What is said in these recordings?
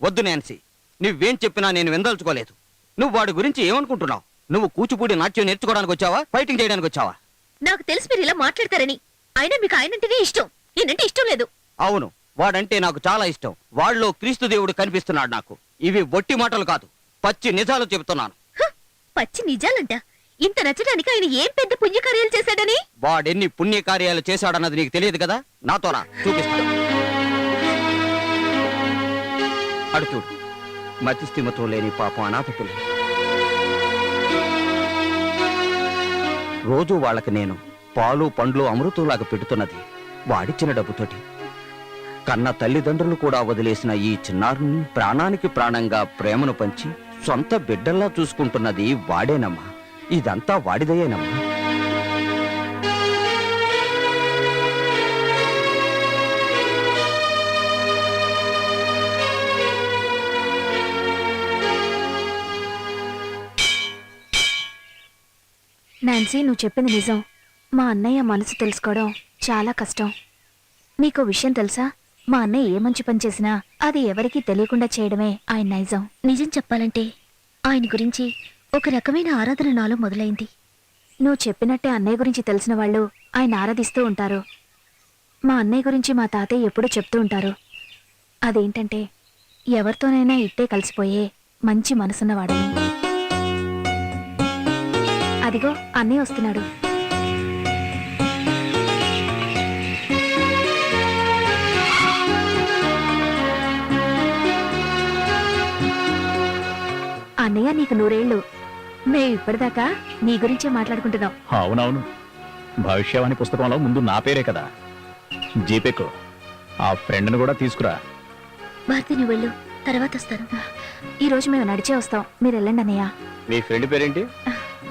వద్దు నాన్సీ, నువ్వేం చెప్పినా నేను విందల్చుకోలేదు. నువ్వు వాడి గురించి ఏమనుకుంటున్నావు? నువ్వు కూచిపూడి నాట్యం నేర్చుకోవడానికి వచ్చావా, ఫైటింగ్ చేయడానికి వచ్చావా? నాకు తెలుసు మీరు ఇలా మాట్లాడతారని. అయినా మీకు ఆయనంటేనే ఇష్టం, నేనంటే ఇష్టం లేదు. అవును, వాడంటే నాకు చాలా ఇష్టం. వాళ్ళలో క్రీస్తు దేవుడు కనిపిస్తున్నాడు నాకు. ఇవి బొట్టి మాటలు కాదు, పచ్చి నిజాలు చెబుతున్నాను. పచ్చి నిజాలంట. ఇంత నచ్చడానికి ఆయన ఏం పెద్ద పుణ్యకార్యాలు చేశాడని? వాడెన్ని పుణ్యకార్యాలు చేశాడన్నది నీకు తెలియదు కదా. నాతోనా చూపిస్తాను. అడు చూడు, మతిస్థిమతో లేని పాపం అనాథ పిల్లలు. రోజు వాళ్ళకి నేను పాలు పండ్లు అమృతంలాగా పెడుతున్నది వాడిచ్చిన డబ్బుతోటి. కన్న తల్లిదండ్రులు కూడా వదిలేసిన ఈ చిన్నారుని ప్రాణానికి ప్రాణంగా ప్రేమను పంచి సొంత బిడ్డల్లా చూసుకుంటున్నది వాడేనమ్మా. ఇదంతా వాడిదయేనమ్మా. నాన్సీ, నువ్వు చెప్పింది నిజం. మా అన్నయ్య మనసు తెలుసుకోవడం చాలా కష్టం. నీకో విషయం తెలుసా? మా అన్నయ్య ఏ మంచి పని చేసినా అది ఎవరికీ తెలియకుండా చేయడమే ఆయన నైజం. నిజం చెప్పాలంటే ఆయన గురించి ఒక రకమైన ఆరాధన నాలో మొదలైంది. నువ్వు చెప్పినట్టే అన్నయ్య గురించి తెలిసిన వాళ్ళు ఆయన ఆరాధిస్తూ ఉంటారు. మా అన్నయ్య గురించి మా తాతయ్య ఎప్పుడూ చెప్తూ ఉంటారు. అదేంటంటే ఎవరితోనైనా ఇట్టే కలిసిపోయే మంచి మనసున్నవాడని. అదిగో అన్నయ్య వస్తున్నాడు. అన్నయ్య, నీకు 100 ఏళ్ళు. మేము ఇప్పటిదాకా నీ గురించే మాట్లాడుకుంటున్నాం. అవునవును, భవిష్యవాణి పుస్తకంలో ముందు నా పేరే కదా. జీపేకు ఆ ఫ్రెండ్ను కూడా తీసుకురా. భారతి, నువ్వు వెళ్ళు, తర్వాత వస్తాను. ఈరోజు మేము నడిచే వస్తాం, మీరు వెళ్ళండి అన్నయ్య. మీ ఫ్రెండ్ పేరేంటి?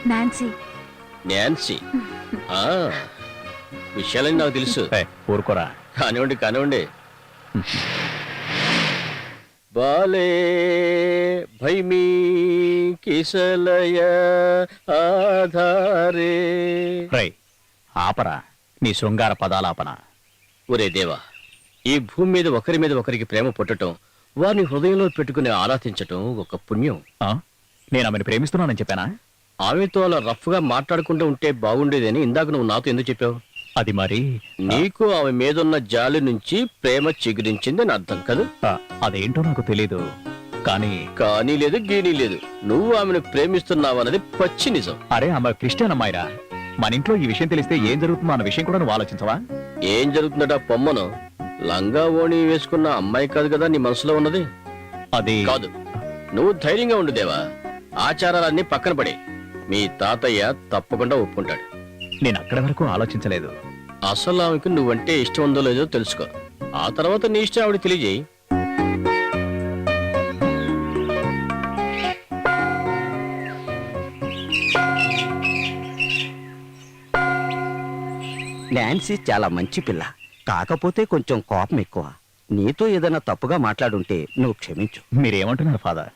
నాన్సీ. నాన్సీ? విషయాలని నాకు తెలుసు. ఊరుకోరా. కానివ్వండి కానివ్వండి. బాలే భైమీ కిసలయ ఆధారే. రై ఆపరా నీ శృంగార పదాలాపన. ఒరే దేవా, ఈ భూమి మీద ఒకరి మీద ఒకరికి ప్రేమ పుట్టడం, వారిని హృదయంలో పెట్టుకుని ఆరాధించటం ఒక పుణ్యం. నేను ఆమెను ప్రేమిస్తున్నానని చెప్పానా? ఆమెతో అలా రఫ్ గా మాట్లాడుకుంటూ ఉంటే బాగుండేదని ఇందాక నువ్వు నాతో ఎందుకు చెప్పావు? అది మరి నీకు ఆమె మీదున్న జాలి నుంచి ప్రేమ చిగురించింది అని అర్థం కదా. అదేంటో నాకు తెలీదు. కానీ లేదు గీనీ లేదు, నువ్వు ఆమెను ప్రేమిస్తున్నావు అన్నది పచ్చి నిజం. అరే, ఆమె క్రిస్టియన్ అమ్మాయిరా. మన ఇంట్లో ఈ విషయం తెలిస్తే ఏం జరుగుతుందో అన్న విషయం కూడా నువ్వు ఆలోచించవా? ఏం జరుగుతుందట? పొమ్మను లంగా ఓణి వేసుకున్న అమ్మాయి కాదు కదా నీ మనసులో ఉన్నది. అది కాదు. నువ్వు ధైర్యంగా ఉండు దేవా. ఆచారాలన్నీ పక్కన పడి మీ తాతయ్య తప్పకుండా ఒప్పుకుంటాడు. నేను అక్కడి వరకు ఆలోచించలేదు. అసలు ఆమెకు నువ్వంటే ఇష్టం ఉందో లేదో తెలుసుకో. ఆ తర్వాత నీ ఇష్టం ఆవిడ తెలియజేయి. నాన్సీ చాలా మంచి పిల్ల, కాకపోతే కొంచెం కోపం ఎక్కువ. నీతో ఏదైనా తప్పుగా మాట్లాడుంటే నువ్వు క్షమించు. మీరేమంటున్నారు ఫాదర్?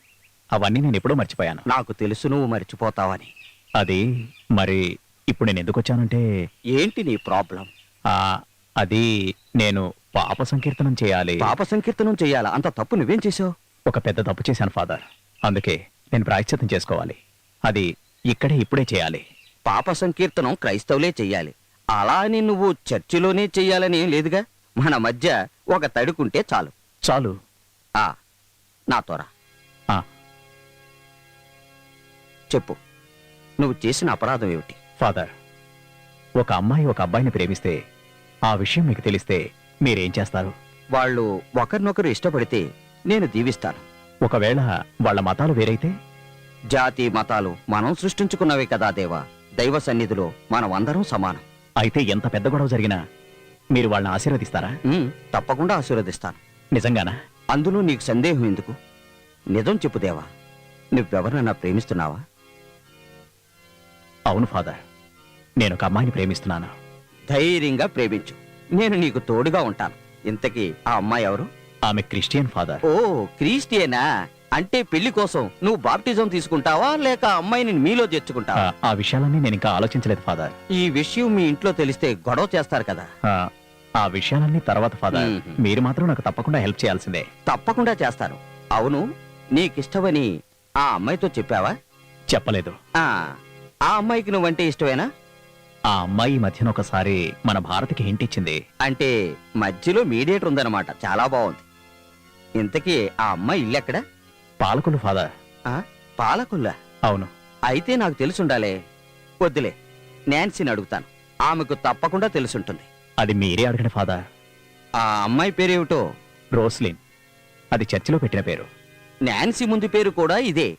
అవన్నీ నేను ఎప్పుడో మర్చిపోయాను. నాకు తెలుసు నువ్వు మర్చిపోతావని. అది మరి ఇప్పుడు నేను ఎందుకు వచ్చానంటే... ఏంటి నీ ప్రాబ్లం? అది నేను పాప సంకీర్తనం చేయాలి. పాప సంకీర్తనం చేయాలా? అంత తప్పు నువ్వేం చేసావు? ఒక పెద్ద తప్పు చేశాను ఫాదర్. అందుకే నేను ప్రాయశ్చిత్తం చేసుకోవాలి. అది ఇప్పుడే చేయాలి. పాప సంకీర్తనం క్రైస్తవులే చెయ్యాలి, అలా అని నువ్వు చర్చిలోనే చెయ్యాలని ఏం లేదుగా. మన మధ్య ఒక తడుకుంటే చాలు. చాలు. నాతోరా. చెప్పు, నువ్వు చేసిన అపరాధం ఏమిటి? ఫాదర్, ఒక అమ్మాయి ఒక అబ్బాయిని ప్రేమిస్తే ఆ విషయం మీకు తెలిస్తే మీరేం చేస్తారు? వాళ్ళు ఒకరినొకరు ఇష్టపడితే నేను దీవిస్తాను. ఒకవేళ వాళ్ళ మతాలు వేరైతే? జాతి మతాలు మనం సృష్టించుకున్నవే కదా దేవా. దైవ సన్నిధిలో మనం అందరం సమానం. అయితే ఎంత పెద్ద గొడవ జరిగినా మీరు వాళ్ళని ఆశీర్వదిస్తారా? తప్పకుండా ఆశీర్వదిస్తాను. నిజంగానా? అందులో నీకు సందేహం ఎందుకు? నిజం చెప్పు దేవా, నువ్వెవరినైనా ప్రేమిస్తున్నావా? అవును ఫాదర్, నేను ఒక అమ్మాయిని ప్రేమిస్తున్నాను. ధైర్యంగా ప్రేమించు, నేను నీకు తోడుగా ఉంటాను. ఇంతకీ ఆ అమ్మాయి ఎవరు? ఆమె క్రిస్టియన్ ఫాదర్. ఓ, క్రిస్టియనా? అంటే పెళ్లి కోసం నువ్వు బాప్టిజం తీసుకుంటావా లేక అమ్మాయిని మీలో చేర్చుకుంటావా? ఆ విషయాలన్నీ నేను ఇంకా ఆలోచించలేదు ఫాదర్. ఈ విషయం మీ ఇంట్లో తెలిస్తే గొడవ చేస్తారు కదా. ఆ విషయాలన్నీ తర్వాత ఫాదర్. మీరు మాత్రం నాకు తప్పకుండా హెల్ప్ చేయాల్సిందే. తప్పకుండా చేస్తాను. అవును, నీకిష్టమని ఆ అమ్మాయితో చెప్పావా? చెప్పలేదు. ఆ ఆ అమ్మాయికి నువ్వంటే ఇష్టమేనా? ఆ అమ్మాయి ఈ మధ్యన ఒకసారి మన భారతికి హింట్ ఇచ్చింది. అంటే మధ్యలో మీడియేటర్ ఉందన్నమాట. చాలా బాగుంది. ఇంతకీ ఆ అమ్మాయి ఇల్లెక్కడ? పాలకులు ఫాదర్. ఆ, పాలకుల్లా? అవును. అయితే నాకు తెలుసుండాలే. వద్దులే, నాన్సీని అడుగుతాను. ఆమెకు తప్పకుండా తెలుసుంటుంది. అది మీరే అడగండి ఫాదర్. ఆ అమ్మాయి పేరేమిటో? రోస్లిన్. అది చర్చిలో పెట్టిన పేరు. నాన్సీ ముందు పేరు కూడా ఇదే.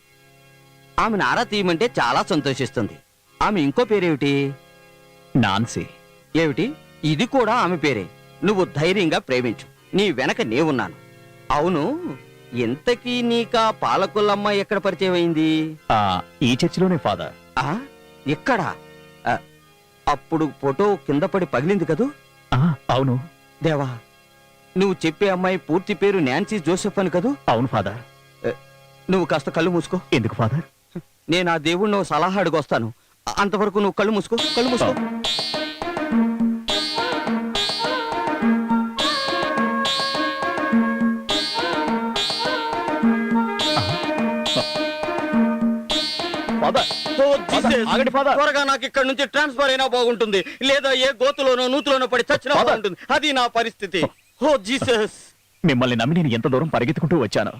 ఆమెను ఆరా తీయమంటే చాలా సంతోషిస్తుంది. ఆమె ఇంకో పేరేమిటి? నాన్సీ. ఏమిటి? ఇది కూడా ఆమె పేరే. నువ్వు ధైర్యంగా ప్రేమించు, నీ వెనక నేనున్నాను. అవును, ఇంతకీ నీకా పాలకులమ్మాయి ఎక్కడ పరిచయం అయింది? ఆ, ఈ చర్చిలోనే ఫాదర్. ఆ, ఇక్కడ? అప్పుడు ఫోటో కింద పడి పగిలింది కదూ? ఆ, అవును. దేవా, నువ్వు చెప్పే అమ్మాయి పూర్తి పేరు నాన్సీ జోసెఫ్ అని కదూ? అవును ఫాదర్. నువ్వు కాస్త కళ్ళు మూసుకో. ఎందుకు ఫాదర్? నేను ఆ దేవుణ్ణి ఓ సలహా అడుగొస్తాను. అంతవరకు నువ్వు కళ్ళు మూసుకో, కళ్ళు మూసుకో. ఫాదర్, ఓ జీసస్! ఆగండి ఫాదర్. త్వరగా నాకు ఇక్కడ నుంచి ట్రాన్స్ఫర్ అయినా బాగుంటుంది, లేదా ఏ గోతులోనో నూతులోనో పడి చచ్చినా ఫాదర్. బాగుంటుంది. అది నా పరిస్థితి. ఓ జీసస్! మిమ్మల్ని నమ్మి నేను ఎంత దూరం పరిగెత్తుకుంటూ వచ్చాను.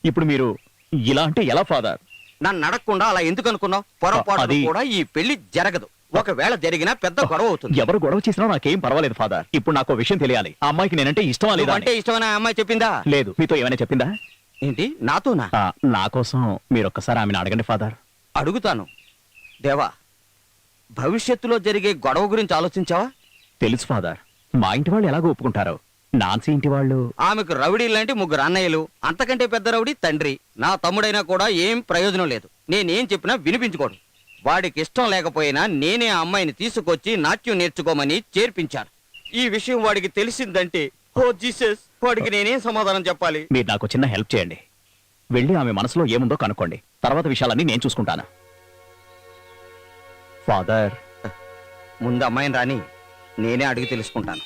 ఇప్పుడు మీరు ఇలా అంటే ఎలా ఫాదర్? నన్ను అడగకుండా అలా ఎందుకు అనుకున్నావు? పొరపాటు అది- కూడా ఈ పెళ్లి జరగదు. ఒకవేళ జరిగినా పెద్ద గొడవ అవుతుంది. ఎవరు గొడవ చేసినా నాకేం పర్వాలేదు ఫాదర్. ఇప్పుడు నాకు విషయం తెలియాలి. ఆ అమ్మాయికి నేనంటే ఇష్టమా లేదా అంటే అని. ఇష్టమైన అమ్మాయి చెప్పిందా? లేదు. మీతో ఏమైనా చెప్పిందా? ఏంటి, నాతోనా? నా కోసం మీరు ఒక్కసారి ఆమెను అడగండి ఫాదర్. అడుగుతాను. దేవా, భవిష్యత్తులో జరిగే గొడవ గురించి ఆలోచించావా? తెలుసు ఫాదర్. మా ఇంటి వాళ్ళు ఎలాగో ఒప్పుకుంటారో. నాన్సీ ఇంటి వాళ్ళు ఆమెకు రౌడీ లాంటి 3 అన్నయ్యలు, అంతకంటే పెద్ద రౌడీ తండ్రి. నా తమ్ముడైనా కూడా ఏం ప్రయోజనం లేదు. నేనేం చెప్పినా వినిపించుకోడు. వాడికి ఇష్టం లేకపోయినా నేనే ఆ అమ్మాయిని తీసుకొచ్చి నాట్యం నేర్చుకోమని చేర్పించాను. ఈ విషయం వాడికి తెలిసిందంటే, ఓ జీసస్, వాడికి నేనేం సమాధానం చెప్పాలి? మీరు నాకు చిన్న హెల్ప్ చేయండి. వెళ్ళి ఆమె మనసులో ఏముందో కనుక్కోండి. తర్వాత విషయాలన్నీ నేను చూసుకుంటాను. ఫాదర్, ముందు అమ్మాయిని రాని, నేనే అడిగి తెలుసుకుంటాను.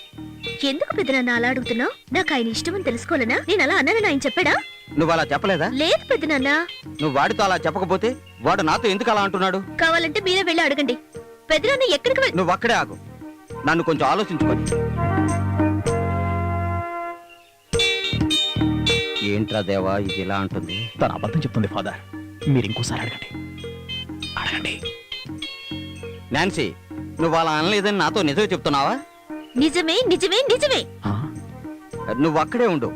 ఎందుకు పెద్దనాన్న అలా అడుగుతున్నావు? నాకు ఆయన ఇష్టమని తెలుసుకోలేనా? నేను అలా అన్నానని ఆయన చెప్పాడా? నువ్వు అలా చెప్పలేదా? లేదు పెద్దనాన్న. నువ్వు వాడితో అలా చెప్పకపోతే వాడు నాతో ఎందుకు అలా అంటున్నాడు? కావాలంటే మీరే వెళ్ళి అడగండి. పెద్దనాన్న ఎక్కడికి వెళ్ళి నువ్వు అక్కడే ఆగు, నన్ను కొంచెం ఆలోచించుకొని. ఏంట్రా దేవా, ఇది ఇలా అంటుంది? తన అబద్ధం చెప్తుంది ఫాదర్. మీరు ఇంకోసారి అడగండి. అడగండి. నాన్సీ, నువ్వు అలా అనలేదని నాతో నిజమే చెప్తున్నావా? నిజమే నిజమే నిజమే. ఆ? నువ్వు అక్కడే ఉండు,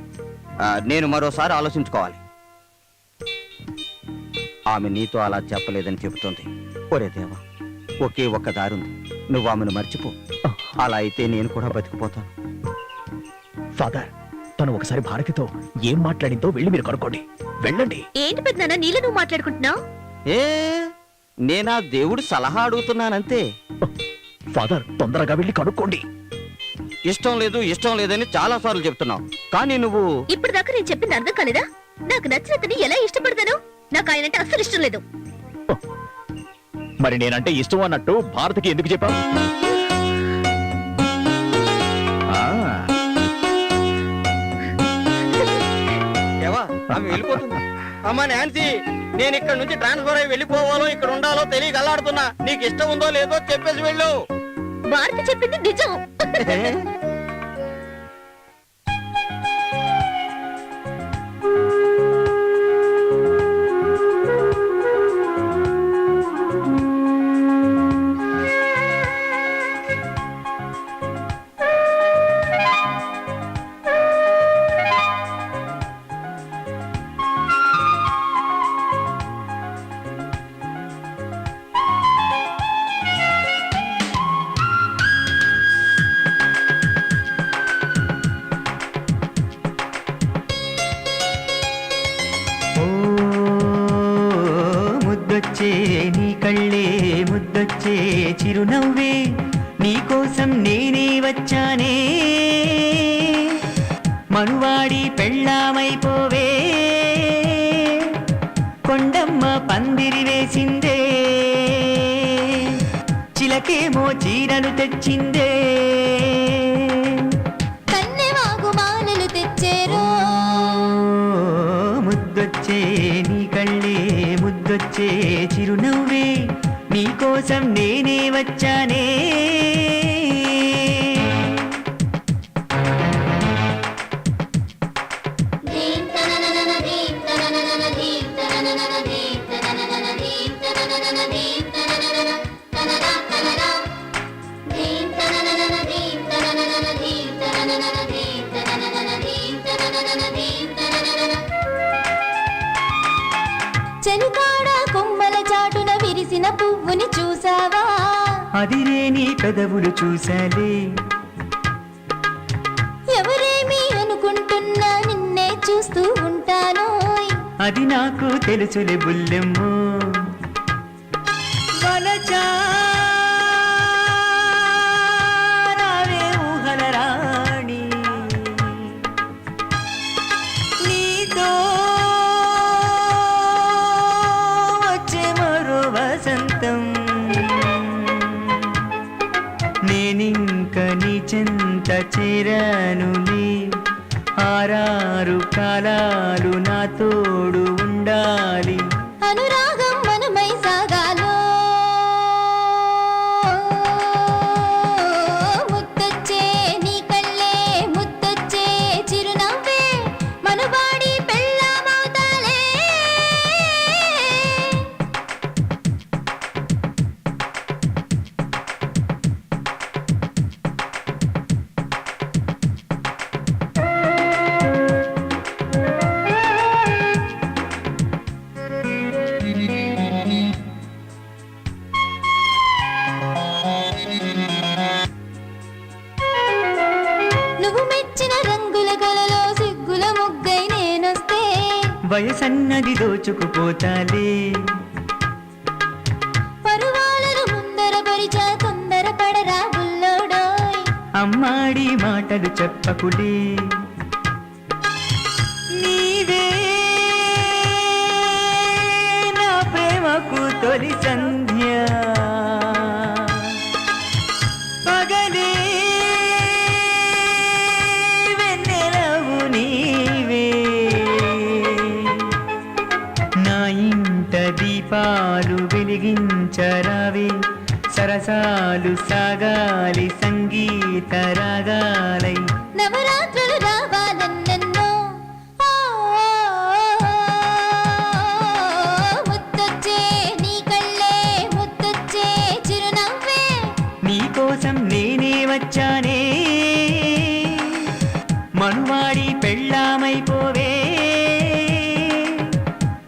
నేను మరోసారి ఆలోచించుకోవాలి. ఆమె నీతో అలా చెప్పలేదని చెబుతోంది. ఒరే దేవా, ఒకే ఒక్క దారుంది. నువ్వు ఆమెను మర్చిపో. అలా అయితే నేను కూడా బతికిపోతాను. ఫాదర్, తను ఒకసారి భారతితో ఏం మాట్లాడిందో వెళ్ళి మీరు కనుక్కోండి. వెళ్ళండి. ఏంటి పెద్దనాన్న నీళ్ళు నువ్వు మాట్లాడుకుంటున్నావు? ఏ, నేనా దేవుడు సలహా అడుగుతున్నానంతే. ఫాదర్, తొందరగా వెళ్ళి కనుక్కోండి. ఇష్టం లేదు ఇష్టం లేదని చాలా సార్లు చెప్తున్నావు, కానీ నువ్వు ఇప్పుడు దాకా నేను చెప్పింది అర్థం కాలేదా? నాకు నచ్చినతని ఎలా ఇష్టపడతాను? నాకు ఆయనంటే అస్సలు ఇష్టం లేదు. మరి నేనంటే ఇష్టం అన్నట్టు భారతికి ఎందుకు చెప్పావు? ఏవా, ఆమె వెళ్ళిపోతుంది. అమ్మా నాన్సీ, నేను ఇక్కడ నుంచి ట్రాన్స్ఫర్ అయ్యి వెళ్ళిపోవాలో ఇక్కడ ఉండాలో తెలియక అల్లాడుతున్నా. నీకు ఇష్టం ఉందో లేదో చెప్పేసి వెళ్ళు. భారతి చెప్పింది నిజం. ముద్దొచ్చే నీ కళ్ళే, ముద్దొచ్చే చిరునవ్వే, నీకోసం నేనే వచ్చానే. మనువాడి పెళ్ళామైపోవే, కొండమ్మ పందిరి వేసిందే, చిలకేమో చీరలు తెచ్చిందే, కన్నెవాగు మాలలు తెచ్చేరో. ముద్దు ముద్దొచ్చే నీ కళ్ళే ముద్దొచ్చే చిరునవ్వే నీకోసం నేనే వచ్చానే చెలుకాడ కొమ్మల చాటున విరిసిన పువ్వుని చూసావా అదిరే నీ పెదవులు చూసాలే ఎవరేమి అనుకుంటున్నా నిన్నే చూస్తూ ఉంటాను అది నాకు తెలుసులే బుల్లెమ్మో వలచా రావే ఊహల రాణి నీతో వచ్చే మరో వసంతం నేనింక నీ చెంత చేరానులే ఆరారు కాలాలు నా తోడు ఉండాలి అనురాగం మనమై సాగాలో ముద్దొచ్చే నీ కళ్ళే ముద్దొచ్చే చిరునవ్వే మనుబాడి పెళ్ళామవుతాలే నువ్వు మెచ్చిన రంగుల కలలో సిగ్గుల ముగ్గై నేనొస్తే వయసన్నది దోచుకుపోతాలే పరువాలను ముందర పరిచా తొందర పడరా బుల్లోడోయ్ అమ్మాడి మాటలు చెప్పకులే నీవే నా ప్రేమకు తొలి సంధ్య పగలే వెన్నెలవు నీవే నా ఇంట దీపాలు వెలిగించరావే సరసాలు సాగాలి సంగీత రాగాలై నవరాత్రులు రావాలన్నెన్నో ముద్దొచ్చే నీ కళ్ళే ముద్దొచ్చే చిరునవ్వే నీకోసం నేనే వచ్చానే మనువాడి పెళ్ళామైపోవే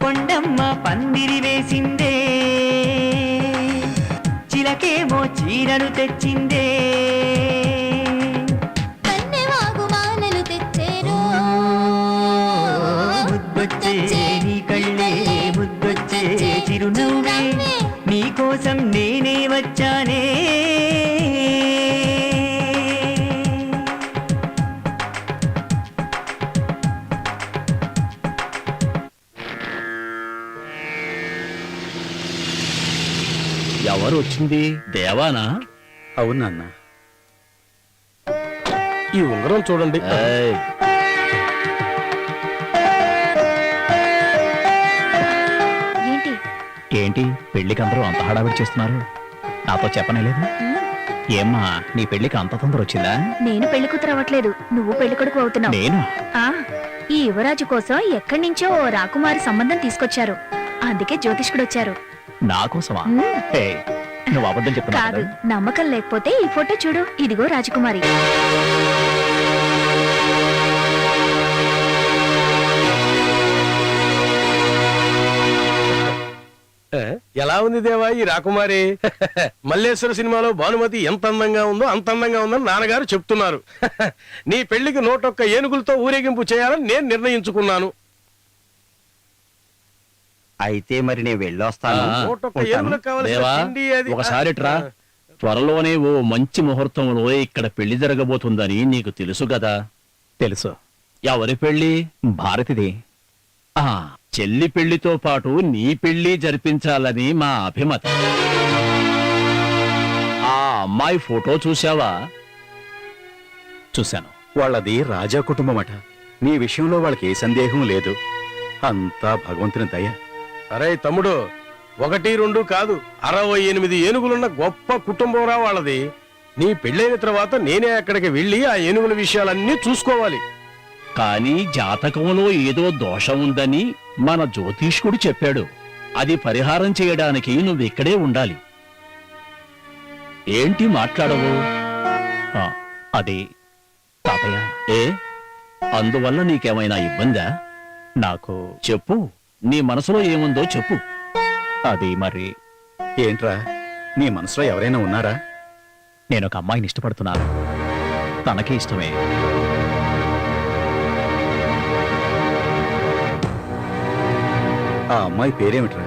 కొండమ్మ పందిరి వేసిందే చిలకేమో చీరను తెచ్చిందే కన్నెవాగు మాలలు తెచ్చేరో ముద్దొచ్చే నీ కళ్ళే ముద్దొచ్చే చిరునవ్వే నీకోసం నేనే వచ్చానే ఎవరు వచ్చింది దేవానా? అవునన్నా ఈ ఉంగరం చూడండి. ఏయ్, ఏంటి ఏంటి పెళ్లికి అందరూ అంత హడావిడి చేస్తున్నారు? నాతో చెప్పనేలేదు? ఏమ్మా నీ పెళ్లికి అంత తొందర వచ్చిందా? నేను పెళ్లి కూతురు అవ్వట్లేదు, నువ్వు పెళ్లి కొడుకు అవుతున్నావు. నేను ఆ ఈ యువరాజు కోసం ఎక్కడి నుంచో ఓ రాకుమారి సంబంధం తీసుకొచ్చారు, అందుకే జ్యోతిష్కుడు వచ్చారు. నా కోసమా? మ్మ్. ఏయ్, నువ్వు అబద్ధం చెప్తున్నావు కాదు, కదా? నమ్మకం లేకపోతే ఈ ఫోటో చూడు, ఇదిగో రాజకుమారి. ఎలా ఉంది దేవా ఈ రాకుమారి? మల్లేశ్వర సినిమాలో భానుమతి ఎంత అందంగా ఉందో అంత అందంగా ఉందని నాన్నగారు చెప్తున్నారు. నీ పెళ్లికి 101 ఏనుగులతో ఊరేగింపు చేయాలని నేను నిర్ణయించుకున్నాను. అయితే మరి నేను వెళ్ళొస్తాను. ఆ, 101 ఏనుగులకు కావాల్సిన దేవా, తిండి అది. ఒకసారి ట్రా. త్వరలోనే ఓ మంచి ముహూర్తంలో ఇక్కడ పెళ్లి జరగబోతుందని నీకు తెలుసు కదా? తెలుసు. ఎవరి పెళ్లి? భారతిది. ఆ చెల్లి పెళ్లితో పాటు నీ పెళ్లి జరిపించాలని మా అభిమతి. ఆ అమ్మాయి ఫోటో చూశావా? చూశాను. వాళ్ళది రాజా కుటుంబమట. నీ విషయంలో వాళ్ళకి ఏ సందేహం లేదు. అంతా భగవంతుని దయ. అరే తమ్ముడు, 1, 2 కాదు 68 ఏనుగులున్న గొప్ప కుటుంబం రా వాళ్ళది. నీ పెళ్ళైన తర్వాత నేనే అక్కడికి వెళ్ళి ఆ ఏనుగుల విషయాలన్నీ చూసుకోవాలి. కానీ జాతకంలో ఏదో దోషం ఉందని మన జ్యోతిష్కుడు చెప్పాడు. అది పరిహారం చేయడానికి నువ్విక్కడే ఉండాలి. ఏంటి మాట్లాడవు? అది తాతయ్య, ఏ అందువల్ల నీకేమైనా ఇబ్బందా? నాకు చెప్పు, నీ మనసులో ఏముందో చెప్పు. అది మరి ఏంట్రా, నీ మనసులో ఎవరైనా ఉన్నారా? నేను ఒక అమ్మాయిని ఇష్టపడుతున్నాను. తనకి ఇష్టమే. ఆ అమ్మాయి పేరేమిట్రా?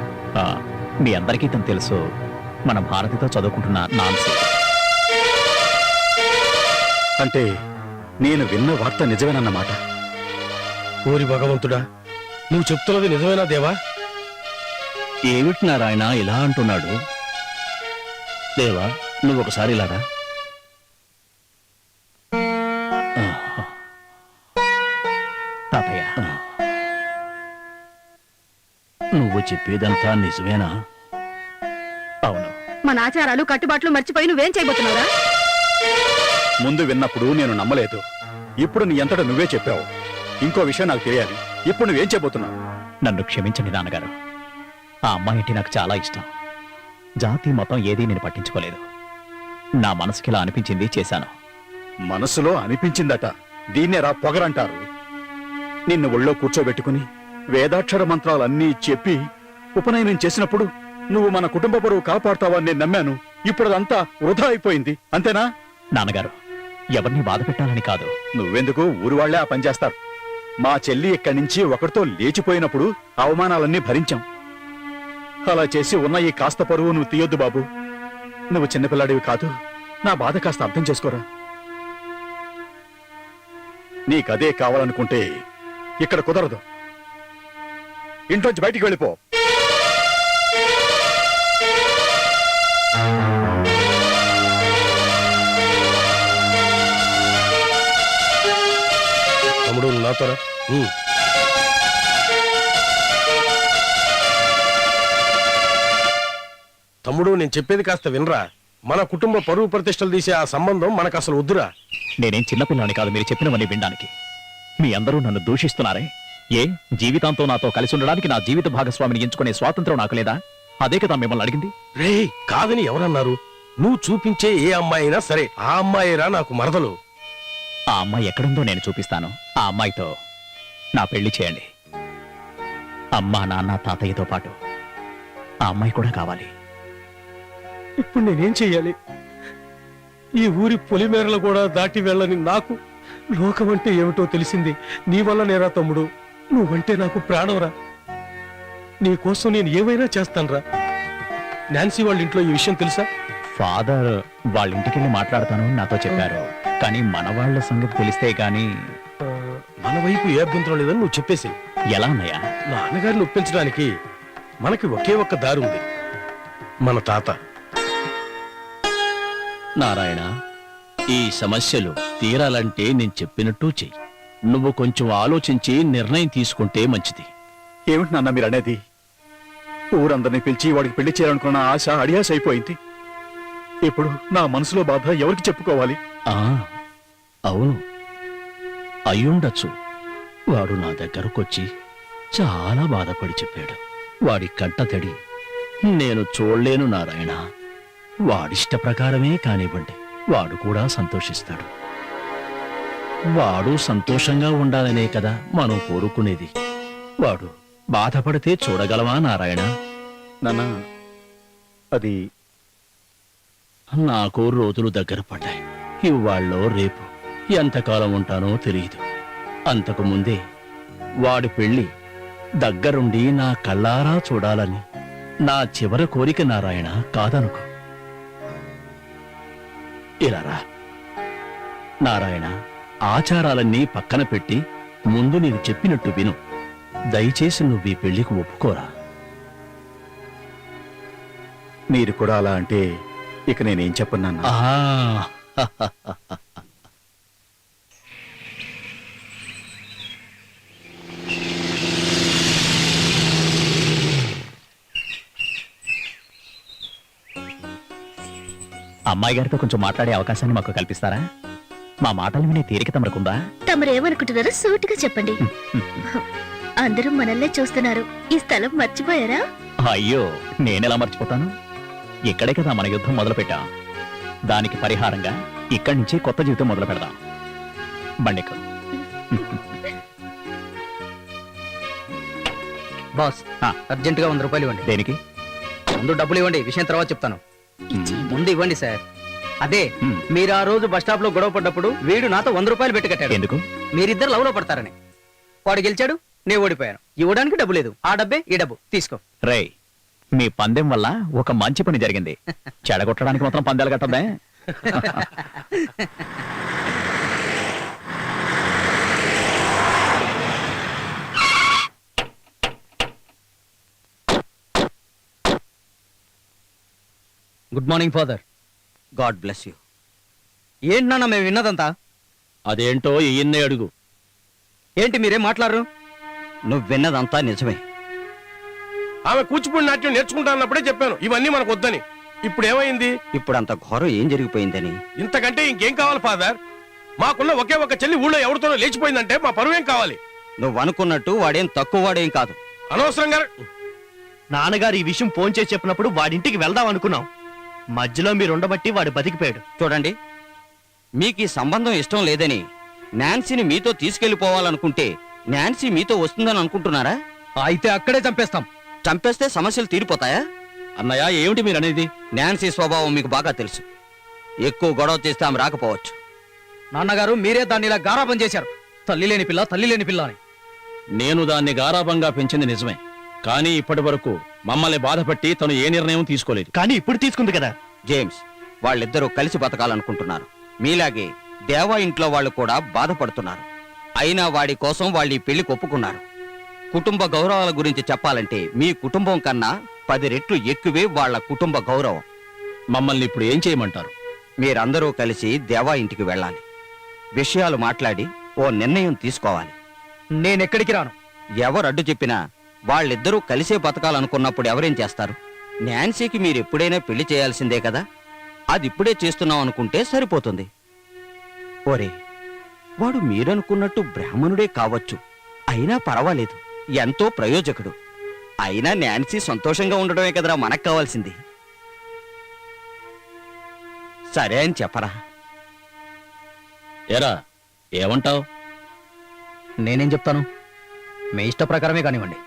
మీ అందరికీ తను తెలుసు. మన భారతితో చదువుకుంటున్న నాన్సీ. అంటే నేను విన్న వార్త నిజమేనన్నమాట. ఓరి భగవంతుడా, నువ్వు చెప్తున్నది నిజమేనా దేవా? ఏమిటి నారాయణ ఇలా అంటున్నాడు? దేవా, నువ్వు ఒకసారి ఇలారా. తాతయ్య, నువ్వు చెప్పేదంతా నిజమేనా? అవును. మన ఆచారాలు కట్టుబాట్లు మర్చిపోయి నువ్వేం చేయబోతున్నావురా? ముందు విన్నప్పుడు నేను నమ్మలేదు. ఇప్పుడు నీ అంతటా నువ్వే చెప్పావు. ఇంకో విషయం నాకు తెలియాలి. ఇప్పుడు నువ్వేం చెప్పబోతున్నావు? నన్ను క్షమించండి నాన్నగారు. ఆ అమ్మాయి అంటే నాకు చాలా ఇష్టం. జాతి మతం ఏదీ నేను పట్టించుకోలేదు. నా మనసుకిలా అనిపించింది చేశాను. మనసులో అనిపించిందట. దీన్నేరా పొగరంటారు. నిన్ను ఒళ్ళో కూర్చోబెట్టుకుని వేదాక్షర మంత్రాలన్నీ చెప్పి ఉపనయనం చేసినప్పుడు నువ్వు మన కుటుంబ పరువు కాపాడుతావని నేను నమ్మాను. ఇప్పుడు అదంతా వృధా అయిపోయింది. అంతేనా? నాన్నగారు, ఎవరిని బాధ పెట్టాలని కాదు. నువ్వెందుకు? ఊరు వాళ్లే ఆ పని చేస్తారు. మా చెల్లి ఇక్కడి నుంచి ఒకరితో లేచిపోయినప్పుడు అవమానాలన్నీ భరించాం. అలా చేసి ఉన్న ఈ కాస్త పరువు నువ్వు తీయొద్దు బాబు. నువ్వు చిన్నపిల్లాడివి కాదు. నా బాధ కాస్త అర్థం చేసుకోరా. నీకదే కావాలనుకుంటే ఇక్కడ కుదరదు. ఇంట్లోంచి బయటికి వెళ్ళిపో. తమ్ముడు నాతోరా. తమ్ముడు, నేను చెప్పేది కాస్త వినరా. మన కుటుంబ పరువు ప్రతిష్టలు తీసే ఆ సంబంధం మనకు అసలు వద్దురా. నేనేం చిన్నపిల్లని కాదు మీరు చెప్పినవన్నీ వినడానికి. మీ అందరూ నన్ను దూషిస్తున్నారే. ఏ జీవితాంతో నాతో కలిసి ఉండడానికి నా జీవిత భాగస్వామిని ఎంచుకునే స్వాతంత్రం నాకు లేదా? అదే కదా మిమ్మల్ని అడిగింది. రే, కాదని ఎవరన్నారు? నువ్వు చూపించే ఏ అమ్మాయి అయినా సరే, ఆ అమ్మాయిరా నాకు మరదలు. ఆ అమ్మాయి ఎక్కడుందో నేను చూపిస్తాను. ఆ అమ్మాయితో నా పెళ్లి చేయండి. అమ్మా, నాన్న, తాతయ్యతో పాటు ఆ అమ్మాయి కూడా కావాలి. ఇప్పుడు నేనేం చెయ్యాలి? ఈ ఊరి పొలిమేరలు కూడా దాటి వెళ్ళని నాకు లోకం అంటే ఏమిటో తెలిసింది నీ వల్ల నేరా తమ్ముడు. నువ్వంటే నాకు ప్రాణంరా. నీ కోసం నేను ఏమైనా చేస్తానురా. నాన్సీ వాళ్ళ ఇంట్లో ఈ విషయం తెలుసా? ఫాదర్ వాళ్ళ ఇంటికెళ్ళి మాట్లాడతాను నాతో చెప్పారు. కానీ మన వాళ్ళ సంగతి తెలిస్తే గాని మన వైపు ఏ అభ్యంతరం లేదని నువ్వు చెప్పేసి. ఎలా అన్నయ్యా? నాన్నగారిని ఒప్పించడానికి మనకి ఒకే ఒక్క దారి ఉంది. మన తాత. నారాయణ, ఈ సమస్యలు తీరాలంటే నేను చెప్పినట్టు చెయ్యి. నువ్వు కొంచెం ఆలోచించి నిర్ణయం తీసుకుంటే మంచిది. ఏమిటి నాన్న మీరు అనేది? ఊరందరినీ పిలిచి వాడికి పెళ్లి చేయాలనుకున్న ఆశ అడియాస అయిపోయింది. ఇప్పుడు నా మనసులో బాధ ఎవరికి చెప్పుకోవాలి? అవును, అయ్యుండొచ్చు. వాడు నా దగ్గరకొచ్చి చాలా బాధపడి చెప్పాడు. వాడి కంట తడి నేను చూడలేను నారాయణ. వాడిష్ట ప్రకారమే కానివ్వండి, వాడు కూడా సంతోషిస్తాడు. వాడు సంతోషంగా ఉండాలనే కదా మనం కోరుకునేది. వాడు బాధపడితే చూడగలవా నారాయణ? నాన్న, అది నాకు రోజులు దగ్గర పడ్డాయి. ఇవాళ్ళో రేపు ఎంతకాలం ఉంటానో తెలియదు. అంతకు ముందే వాడి పెళ్లి దగ్గరుండి నా కళ్ళారా చూడాలని నా చివరి కోరిక నారాయణ. కాదనుకో. ఇలారా నారాయణ, ఆచారాలన్నీ పక్కన పెట్టి ముందు నేను చెప్పినట్టు విను. దయచేసి నువ్వు ఈ పెళ్లికి ఒప్పుకోరా. మీరు కూడా అలా అంటే ఇక నేనేం చెప్పను నాన్న. అమ్మాయి గారితో కొంచెం మాట్లాడే అవకాశాన్ని మాకు కల్పిస్తారా? మా మాటలు వినే తీరిక తమరకుందా? తమరేమనుకుంటున్నారో సూటిగా చెప్పండి. అందరూ మనల్నే చూస్తున్నారు. ఈ స్థలం మర్చిపోయారా? అయ్యో, నేనెలా మర్చిపోతాను? ఇక్కడే కదా మన యుద్ధం మొదలు పెట్టాం. దానికి పరిహారంగా ఇక్కడి నుంచి కొత్త జీవితం మొదలు పెడదాం. బండికు బాస్, అర్జెంటుగా 100 రూపాయలు ఇవ్వండి. దేనికి? ముందు డబ్బులు ఇవ్వండి, విషయం తర్వాత చెప్తాను. ముందు ఇవ్వండి సార్. అదే హ్మ్. మీరు ఆ రోజు బస్ స్టాప్ లో గొడవ పడ్డప్పుడు వీడు నాతో 100 రూపాయలు పెట్టి కట్టాడు. ఎందుకు? మీరిద్దరు లవ్ లో పడతారని. వాడు గెలిచాడు, నేను ఓడిపోయాను. ఇవ్వడానికి డబ్బు లేదు. ఆ డబ్బే ఈ డబ్బు తీసుకో. రేయ్, మీ పందెం వల్ల ఒక మంచి పని జరిగింది. చెడగొట్టడానికి మాత్రం పందాలు కట్టద్దే. Good morning father. God bless you. ఏంటి నాన్న మేము విన్నదంతా? అదేంటో ఈయన్నే అడుగు. ఏంటి మీరేం మాట్లాడరు? నువ్వు విన్నదంతా నిజమే. ఆమె కూచిపూడి నాట్యం నేర్చుకుంటానప్పుడే చెప్పాను ఇవన్నీ మనకు వద్దని. ఇప్పుడు ఏమైంది? ఇప్పుడు అంత ఘోరం ఏం జరిగిపోయిందని? ఇంతకంటే ఇంకేం కావాలి ఫాదర్? మాకున్న ఒకే ఒక చెల్లి ఊళ్ళో ఎవరితోనో లేచిపోయిందంటే మా పరువేం కావాలి? నువ్వు అనుకున్నట్టు వాడేం తక్కువ వాడేం కాదు. అనవసరంగా నాన్నగారు ఈ విషయం ఫోన్ చేసి చెప్పినప్పుడు వాడింటికి వెళ్దాం అనుకున్నాం. మధ్యలో మీరుండబట్టి వాడు బతికిపోయాడు. చూడండి, మీకు ఈ సంబంధం ఇష్టం లేదని నాన్సీని మీతో తీసుకెళ్లిపోవాలనుకుంటే నాన్సీ మీతో వస్తుందని అనుకుంటున్నారా? అయితే అక్కడే చంపేస్తాం. చంపేస్తే సమస్యలు తీరిపోతాయా? అన్నయ్య, ఏమిటి మీరు అనేది? నాన్సీ స్వభావం మీకు బాగా తెలుసు. ఎక్కువ గొడవ చేస్తే ఆమె రాకపోవచ్చు. నాన్నగారు, మీరే దాన్ని ఇలా గారాబం చేశారు. తల్లి లేని పిల్ల, తల్లి లేని పిల్ల అని. నేను దాన్ని గారాబంగా పెంచింది నిజమే, కానీ ఇప్పటి వరకు మమ్మల్ని బాధపెట్టి తను ఏ నిర్ణయం తీసుకోలేదు. కానీ ఇప్పుడు తీసుకుంది కదా. జేమ్స్, వాళ్ళిద్దరూ కలిసి బతకాలనుకుంటున్నారు. మీలాగే దేవా ఇంట్లో వాళ్ళు కూడా బాధపడుతున్నారు. అయినా వాడి కోసం వాళ్ళు ఈ పెళ్లికి ఒప్పుకున్నారు. కుటుంబ గౌరవాల గురించి చెప్పాలంటే మీ కుటుంబం కన్నా 10 రెట్లు ఎక్కువే వాళ్ళ కుటుంబ గౌరవం. మమ్మల్ని ఇప్పుడు ఏం చేయమంటారు? మీరందరూ కలిసి దేవా ఇంటికి వెళ్ళాలి. విషయాలు మాట్లాడి ఓ నిర్ణయం తీసుకోవాలి. నేనెక్కడికి రాను. ఎవరు అడ్డు చెప్పినా వాళ్ళిద్దరూ కలిసే బతకాలనుకున్నప్పుడు ఎవరేం చేస్తారు? నాన్సీకి మీరు ఎప్పుడైనా పెళ్లి చేయాల్సిందే కదా. అది ఇప్పుడే చేస్తున్నాం అనుకుంటే సరిపోతుంది. ఓరే, వాడు మీరనుకున్నట్టు బ్రాహ్మణుడే కావచ్చు. అయినా పర్వాలేదు, ఎంతో ప్రయోజకుడు. అయినా నాన్సీ సంతోషంగా ఉండడమే కదరా మనకు కావాల్సింది. సరే అని చెప్పరా? ఎరా, ఏమంటావ్? నేనేం చెప్తాను, మీ ఇష్ట ప్రకారమే కానివ్వండి.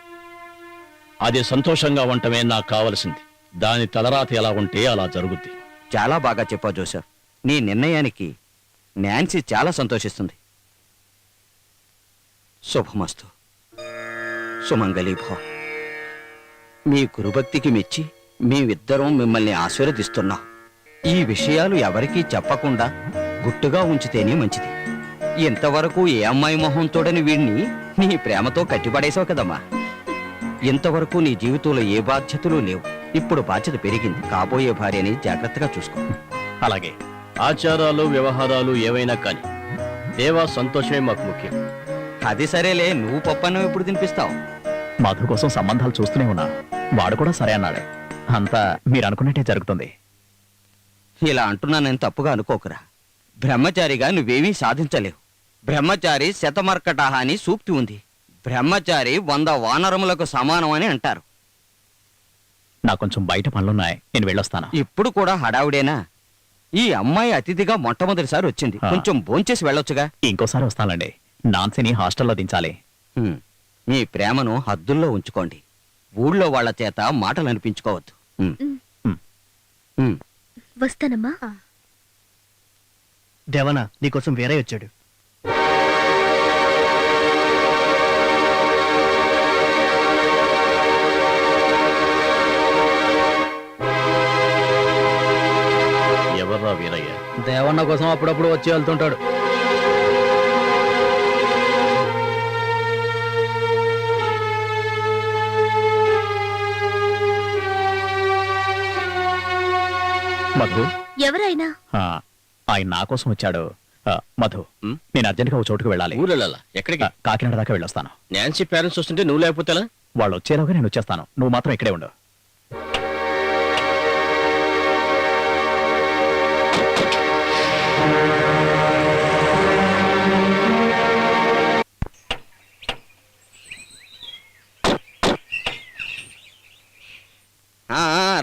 అది సంతోషంగా ఉండటమే నాకు కావలసింది. దాని తలరాత ఎలా ఉంటే అలా జరుగుద్ది. చాలా బాగా చెప్పావు జోసెఫ్. నీ నిర్ణయానికి నాన్సీ చాలా సంతోషిస్తుంది. శుభమస్తు. సుమంగళీ భవ. మీ గురుభక్తికి మెచ్చి మేమిద్దరం మిమ్మల్ని ఆశీర్వదిస్తున్నాం. ఈ విషయాలు ఎవరికీ చెప్పకుండా గుట్టుగా ఉంచితేనే మంచిది. ఇంతవరకు ఏ అమ్మాయి మొహం చూడని వీడిని నీ ప్రేమతో కట్టిపడేశావు కదమ్మా. ఇంతవరకు నీ జీవితంలో ఏ బాధ్యతలు లేవు. ఇప్పుడు బాధ్యత పెరిగింది. కాబోయే భార్యని జాగ్రత్తగా చూసుకో. అలాగే. ఆచారాలు వ్యవహారాలు ఏవైనా కానీ దేవా సంతోషమే మాకు ముఖ్యం. అది సరేలే, నువ్వు పప్పన్నం ఎప్పుడు తినిపిస్తావు? మధు కోసం సంబంధాలు చూస్తూనే ఉన్నా. వాడు కూడా సరే అన్నాడే. అంతా మీరు అనుకున్నట్టే జరుగుతుంది. ఇలా అంటున్నానని తప్పుగా అనుకోకురా. బ్రహ్మచారిగా నువ్వేమీ సాధించలేవు. బ్రహ్మచారి శతమర్కటహ అని సూక్తి ఉంది. బ్రహ్మచారి 100 వానరములకు సమానం అని అంటారు. నాకు కొంచెం బయట పనులున్నాయి, నేను వెళ్ళొస్తాను. ఇప్పుడు కూడా హడావుడేనా? ఈ అమ్మాయి అతిథిగా మొట్టమొదటిసారి వచ్చింది. కొంచెం భోంచేసి వెళ్ళొచ్చుగా. ఇంకోసారి వస్తానండి. నాన్సీని హాస్టల్లో దించాలి. మీ ప్రేమను హద్దుల్లో ఉంచుకోండి. ఊళ్ళో వాళ్ళ చేత మాటలు అనిపించుకోవద్దు. వస్తానమ్మా. దేవనా, నీకోసం వేరే వచ్చాడు. ఎవర్రా వీరయ్య? దేవన్న కోసం అప్పుడప్పుడు వచ్చి వెళ్తుంటాడు. మధు, ఎవరైనా ఆయన నా కోసం వచ్చాడు. మధు, నేను అర్జెంట్గా ఒక చోటుకు వెళ్ళాలి. ఊరెళ్ళాలా? ఎక్కడికి? కాకినాడ దాకా వెళ్ళొస్తాను. నాన్సీ పేరెంట్స్ వస్తుంటే నువ్వు లేకపోతే ఎలా? వాళ్ళు వచ్చేలోగా నేను వచ్చేస్తాను. నువ్వు మాత్రం ఇక్కడే ఉండు.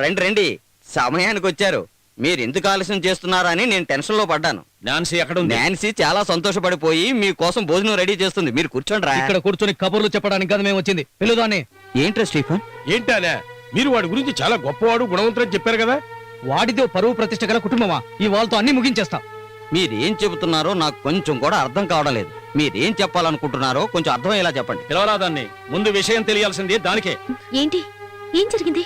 రండి రండి, సమయానికి వచ్చారు. మీరు ఎందుకు ఆలస్యం చేస్తున్నారని నేను టెన్షన్ లో పడ్డాను. నాన్సీ ఎక్కడ ఉంది? నాన్సీ చాలా సంతోషపడిపోయి మీకోసం భోజనం రెడీ చేస్తుంది. మీరు కూర్చోండి రా. ఇక్కడ కూర్చొని కబుర్లు చెప్పడానికి కదా మేము వచ్చింది. పిలుదాన్ని. ఏంట్రా స్టీఫన్? ఏంటానే మీరు వాడి గురించి చాలా గొప్పవాడు గుణవంతుడని చెప్పారు కదా. వాడితో పరువు ప్రతిష్ట గల కుటుంబమా? ఈ వాళ్ళతో అన్ని ముగించేస్తాం. మీరేం చెబుతున్నారో నాకు కొంచెం కూడా అర్థం కావడం లేదు. మీరేం చెప్పాలనుకుంటున్నారో కొంచెం అర్థమయ్యేలా చెప్పండి. పిలవరా దాన్ని. ముందు విషయం తెలియాల్సింది దానికే. ఏంటి? ఏం జరిగింది?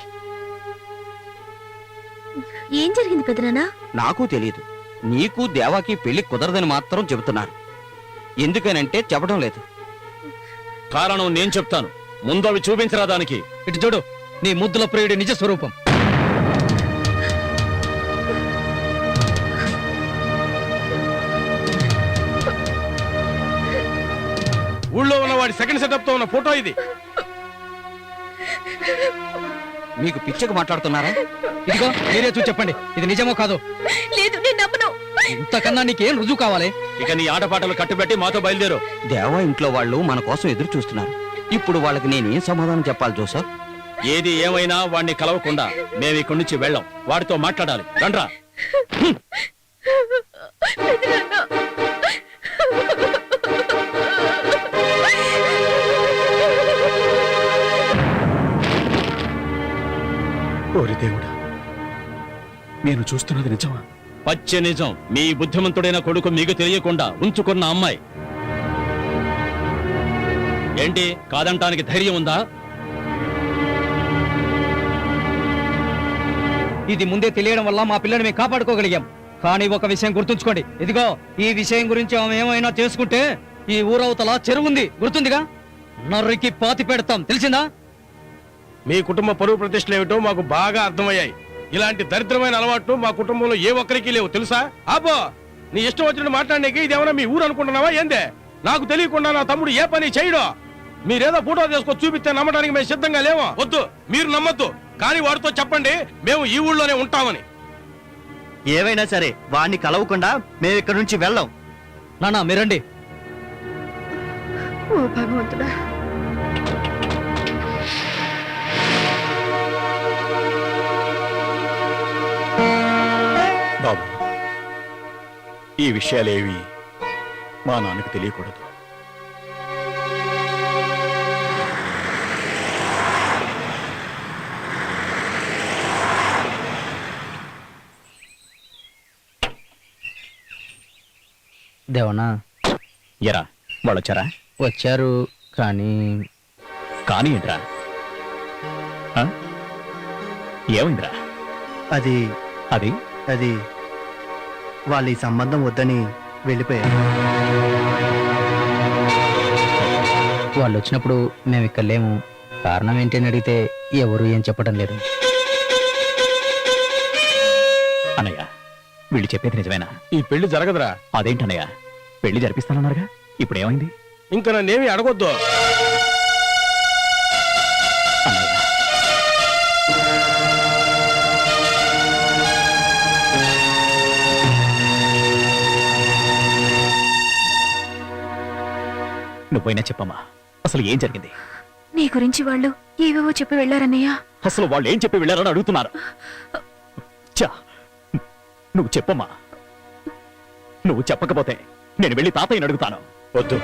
ఏం జరిగింది పెదనాన్న? నాకు తెలియదు. నీకు దేవాకి పెళ్లి కుదరదని మాత్రం చెబుతున్నారు. ఎందుకనంటే చెప్పడం లేదు. కారణం నేను చెప్తాను. ముందు అవి చూపించరా దానికి. ఇటు చూడు, నీ ముద్దుల ప్రియుడి నిజ స్వరూపం. ఊళ్ళో ఉన్న వాడి సెకండ్ సెటప్ తో ఉన్న ఫోటో ఇది. మీకు పిచ్చకు మాట్లాడుతున్నారా? ఇదిగో మీరే చూసి చెప్పండి, ఇది నిజమో కాదో. లేదు, నేను నమ్మను. ఇంతకన్నా నీకేం రుజువు కావాలి? ఇక నీ ఆటపాటలు కట్టుబెట్టి మాతో బయలుదేరు. దేవా ఇంట్లో వాళ్ళు మన కోసం ఎదురు చూస్తున్నారు. ఇప్పుడు వాళ్ళకి నేనేం సమాధానం చెప్పాలి జోసఫ్? ఏది ఏమైనా వాడిని కలవకుండా మేము ఇక్కడి నుంచి వెళ్ళాం. వాడితో మాట్లాడాలి. రండ్రా. ఓరి దేవుడా, నేను చూస్తున్నది నిజమా? పచ్చ నిజం. మీ బుద్ధిమంతుడైన కొడుకు మీకు తెలియకుండా ఉంచుకున్న అమ్మాయి. ఏంటి, కాదంటానికి ధైర్యం ఉందా? ఇది ముందే తెలియడం వల్ల మా పిల్లని మేము కాపాడుకోగలిగాం. కానీ ఒక విషయం గుర్తుంచుకోండి. ఇదిగో, ఈ విషయం గురించి ఆమె ఏమైనా చేసుకుంటే ఈ ఊరవతల చెరువుంది, గుర్తుందిగా? నర్రికి పాతి పెడతాం, తెలిసిందా? మీ కుటుంబ పరువు ప్రతిష్టలు ఏమిటో మాకు బాగా అర్థమయ్యాయి. ఇలాంటి దరిద్రమైన అలవాట్లు మా కుటుంబంలో ఏ ఒక్కరికి లేవు, తెలుసా? ఆపో, నీ ఇష్టం వచ్చినట్టు మాట్లాడడానికి ఇదేమన్నా మీ ఊరు అనుకుంటున్నావా ఏందే? నాకు తెలియకుండా నా తమ్ముడు ఏ పని చేయడు. మీరేదో ఫోటో తీసుకొని చూపిస్తే నమ్మడానికి మేము సిద్ధంగా లేవో. వద్దు, మీరు నమ్మొద్దు. కానీ వాడితో చెప్పండి మేము ఈ ఊళ్ళోనే ఉంటామని. ఏవైనా సరే వాడిని కలవకుండా మేము ఇక్కడ నుంచి వెళ్ళాం. నానా మీరండి. ఓ భగవంతుడా. బాబు, ఈ విషయాలేవి మా నాన్నకు తెలియకూడదు. దేవనా. ఎరా, వాళ్ళు వచ్చారా? వచ్చారు, కానీ ఏంట్రా? ఏమైందిరా? అది అది అది వాళ్ళు ఈ సంబంధం వద్దని వెళ్ళిపోయారు. వాళ్ళు వచ్చినప్పుడు మేము ఇక్కడ లేము. కారణం ఏంటని అడిగితే ఎవరు ఏం చెప్పడం లేదు. అన్నయ్య, వీళ్ళు చెప్పేది నిజమేనా? ఈ పెళ్లి జరగదురా. అదేంటన్నయ్య, పెళ్లి జరిపిస్తానన్నారుగా, ఇప్పుడు ఏమైంది? ఇంకా నన్నేమి అడగొద్దు. అన్నయ్య, నువ్వైనా చెప్పమ్మా, అసలు ఏం జరిగింది? నీ గురించి వాళ్ళు ఏవేవో చెప్పి వెళ్ళారన్నయ్య. అసలు వాళ్ళు ఏం చెప్పి వెళ్ళారని అడుగుతున్నారు. చా, నువ్వు చెప్పమ్మా. నువ్వు చెప్పకపోతే నేను వెళ్ళి తాతయ్యని అడుగుతాను. వద్దు,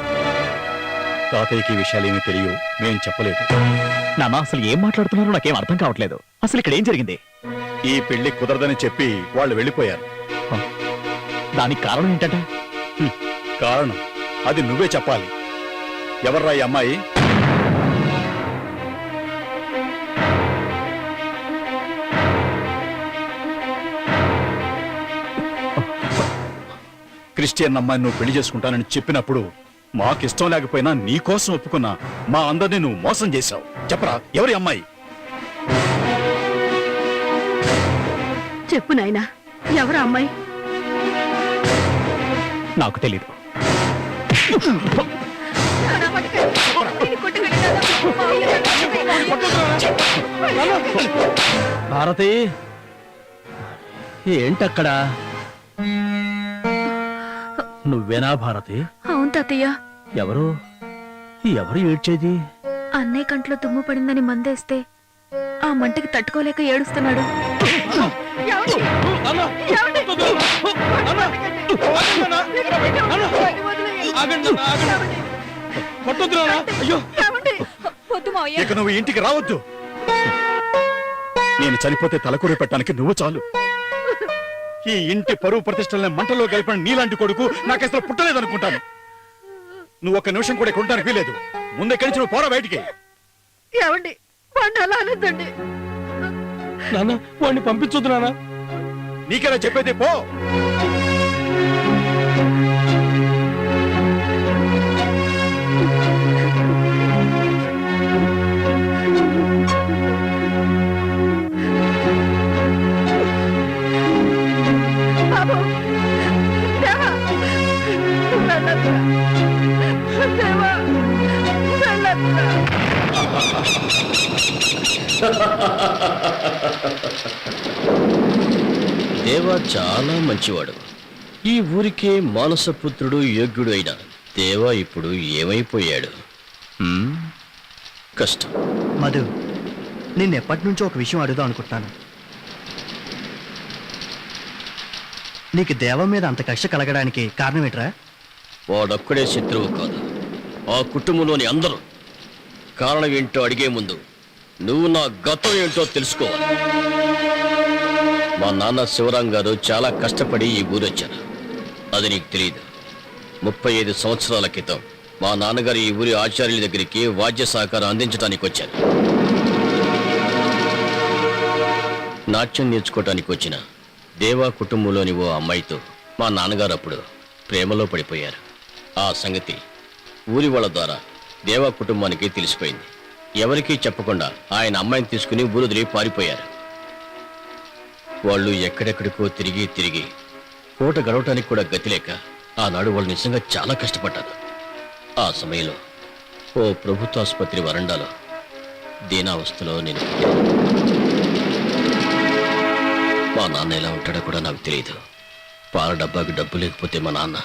తాతయ్యకి ఈ విషయాలేమీ తెలియవు, మేం చెప్పలేదు. నాన్న, అసలు ఏం మాట్లాడుతున్నారో నాకేం అర్థం కావట్లేదు. అసలు ఇక్కడ ఏం జరిగింది? ఈ పెళ్లి కుదరదని చెప్పి వాళ్ళు వెళ్ళిపోయారు. దానికి కారణం ఏంటంటే? కారణం అది నువ్వే చెప్పాలి. ఎవర్రా ఈ అమ్మాయి? క్రిస్టియన్ అమ్మాయిని నువ్వు పెళ్లి చేసుకుంటానని చెప్పినప్పుడు మాకిష్టం లేకపోయినా నీకోసం ఒప్పుకున్నా. మా అందరినీ నువ్వు మోసం చేశావు. చెప్పరా, ఎవరి అమ్మాయి? చెప్పు నాయనా, ఎవరు అమ్మాయి? నాకు తెలీదు. భారతి, ఏంటక్కడ? నువ్వేనా భారతి? అవును తాతయ్య. ఎవరు ఏడ్చేది? అన్నయ్య కంట్లో తుమ్ము పడిందని మందేస్తే ఆ మంటకి తట్టుకోలేక ఏడుస్తున్నాడు. ఏమండి? ఏమండి? ఏమండి? వద్దు మావయ్య. ఇక నువ్వు ఇంటికి రావద్దు. నేను చనిపోతే తలకూర పెట్టడానికి నువ్వు చాలు. ఈ ఇంటి పరువు ప్రతిష్టలని మంటలో గెలపని నీలాంటి కొడుకు నాకు అసలు పుట్టలేదనుకుంటాను. నువ్వు ఒక్క నిమిషం కూడా కొనడానికి వీలేదు. ముందెక్కడి నుంచి నువ్వు పోరా బయటికి. ఏమండి? వాడిని అలా అనొద్దండి. నాన్న వాడిని పంపించొద్దు నాన్న. నీకెలా చెప్పేది పో. బాబు, దేవా, వెళ్ళొద్దురా. దేవా, వెళ్ళొద్దురా. దేవా చాలా మంచివాడు. ఈ ఊరికే మానసపుత్రుడు యోగ్యుడు అయిన దేవా ఇప్పుడు ఏమైపోయాడు? కష్టం. మధు, నిన్నెప్పటి నుంచో ఒక విషయం అడుగుదాం అనుకుంటున్నాను. నీకు దేవం మీద అంత కక్ష కలగడానికి కారణం ఏంట్రా? వాడొక్కడే శత్రువు కాదు, ఆ కుటుంబంలోని అందరూ. కారణం ఏంటో అడిగే ముందు నువ్వు నా గతం ఏంటో తెలుసుకోవాలి. మా నాన్న శివరాం గారు చాలా కష్టపడి ఈ ఊరొచ్చారు. అది నీకు తెలియదు. 35 సంవత్సరాల క్రితం మా నాన్నగారు ఈ ఊరి ఆచార్యుల దగ్గరికి వాద్య సహకారం అందించడానికి వచ్చారు. నాట్యం నేర్చుకోవటానికి వచ్చిన దేవా కుటుంబంలోని ఓ అమ్మాయితో మా నాన్నగారు అప్పుడు ప్రేమలో పడిపోయారు. ఆ సంగతి ఊరి వాళ్ళ ద్వారా దేవా కుటుంబానికి తెలిసిపోయింది. ఎవరికీ చెప్పకుండా ఆయన అమ్మాయిని తీసుకుని ఊరుదిరి పారిపోయారు. వాళ్ళు ఎక్కడెక్కడికో తిరిగి పూట గడవటానికి కూడా గతి లేక ఆనాడు వాళ్ళు నిజంగా చాలా కష్టపడ్డారు. ఆ సమయంలో ఓ ప్రభుత్వ ఆసుపత్రి వరండాలో దీనావస్థలో నేను పుట్టాను. మా నాన్న ఎలా ఉంటాడో కూడా నాకు తెలియదు. పాల డబ్బాకి డబ్బు లేకపోతే మా నాన్న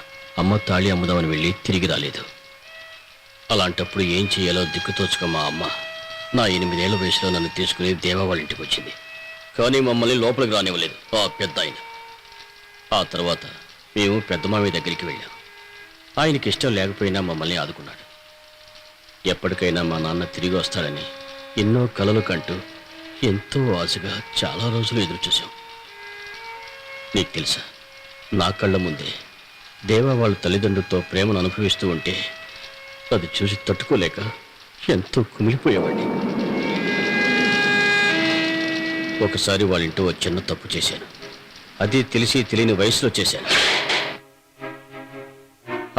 అమ్మ తాళి అమ్ముదామని వెళ్ళి తిరిగి రాలేదు. అలాంటప్పుడు ఏం చేయాలో దిక్కుతోచుక మా అమ్మ నా 8 ఏళ్ల వయసులో నన్ను తీసుకుని దేవా వాళ్ళ ఇంటికి వచ్చింది. కానీ మమ్మల్ని లోపలికి రానివ్వలేదు ఆ పెద్ద ఆయన. ఆ తర్వాత మేము పెద్ద మామయ్య దగ్గరికి వెళ్ళాం. ఆయనకి ఇష్టం లేకపోయినా మమ్మల్ని ఆదుకున్నాడు. ఎప్పటికైనా మా నాన్న తిరిగి వస్తాడని ఎన్నో కలలు కంటూ ఎంతో ఆశగా చాలా రోజులు ఎదురు చూశాం. నీకు తెలుసా, నా కళ్ళ ముందే దేవా వాళ్ళ తల్లిదండ్రులతో ప్రేమను అనుభవిస్తూ ఉంటే అది చూసి తట్టుకోలేక ఎంతో కుమిలిపోయేవాడిని. ఒకసారి వాళ్ళ ఇంట్లో ఓ చిన్న తప్పు చేశాను. అది తెలిసి తెలియని వయసులో చేశాను.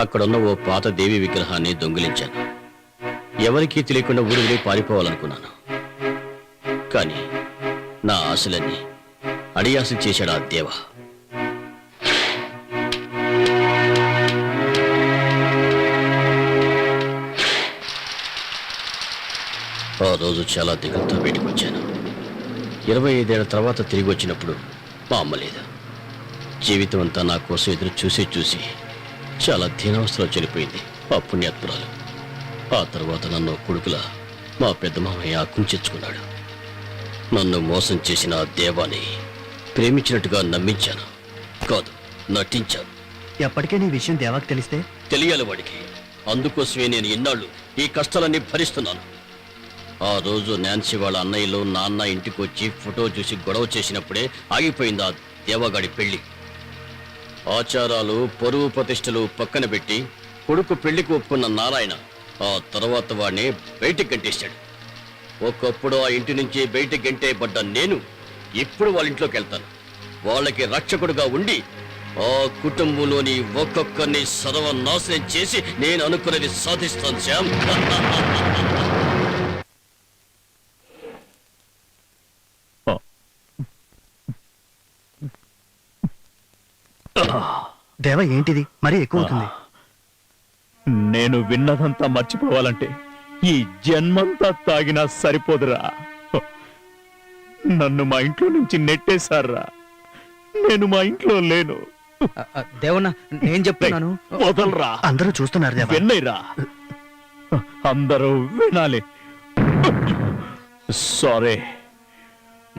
అక్కడున్న ఓ పాత దేవి విగ్రహాన్ని దొంగిలించాను. ఎవరికీ తెలియకుండా ఊరిని పారిపోవాలనుకున్నాను. కానీ నా ఆశలన్నీ అడియాసం చేశాడు ఆ దేవా. ఆ రోజు చాలా దిగులతో బయటకు వచ్చాను. 25 ఏళ్ల తర్వాత తిరిగి వచ్చినప్పుడు మా అమ్మ లేదు. జీవితం అంతా నా కోసం ఎదురు చూసి చాలా దీనావస్థలో చనిపోయింది ఆ పుణ్యాత్మురాలు. ఆ తర్వాత నన్ను కొడుకులా మా పెద్ద మామయ్య కుంచెచ్చుకున్నాడు. నన్ను మోసం చేసిన ఆ దేవాన్ని ప్రేమించినట్టుగా నమ్మించాను, కాదు నటించాను. ఎప్పటికే నీ విషయం దేవాకి తెలిస్తే? తెలియాలి వాడికి. అందుకోసమే నేను ఇన్నాళ్ళు ఈ కష్టాలన్నీ భరిస్తున్నాను. ఆ రోజు నాన్సీ వాళ్ళ అన్నయ్యలు నాన్న ఇంటికి వచ్చి ఫోటో చూసి గొడవ చేసినప్పుడే ఆగిపోయింది ఆ దేవగాడి పెళ్లి. ఆచారాలు పరువు ప్రతిష్టలు పక్కన పెట్టి కొడుకు పెళ్లికి ఒప్పుకున్న నారాయణ ఆ తర్వాత వాడిని బయటికి గంటేశాడు. ఒకప్పుడు ఆ ఇంటి నుంచి బయటికి గంటేయబడ్డ నేను ఇప్పుడు వాళ్ళ ఇంట్లోకి వెళ్తాను. వాళ్ళకి రక్షకుడుగా ఉండి ఆ కుటుంబంలోని ఒక్కొక్కరిని సర్వనాశనం చేసి నేను అనుకున్నది సాధిస్తాను శ్యామ్. దేవ, ఏంటిది మరీ ఎక్కువ అవుతుంది. నేను విన్నదంతా మర్చిపోవాలంటే ఈ జన్మంతా తాగినా సరిపోదురా. నన్ను మా ఇంట్లో నుంచి నెట్టేశారా. నేను మా ఇంట్లో లేను. దేవన్న, నేను చెప్తున్నాను. వదలరా. అందరూ చూస్తున్నారు దేవా. విన్నైరా, అందరూ వినాలి. సారీ,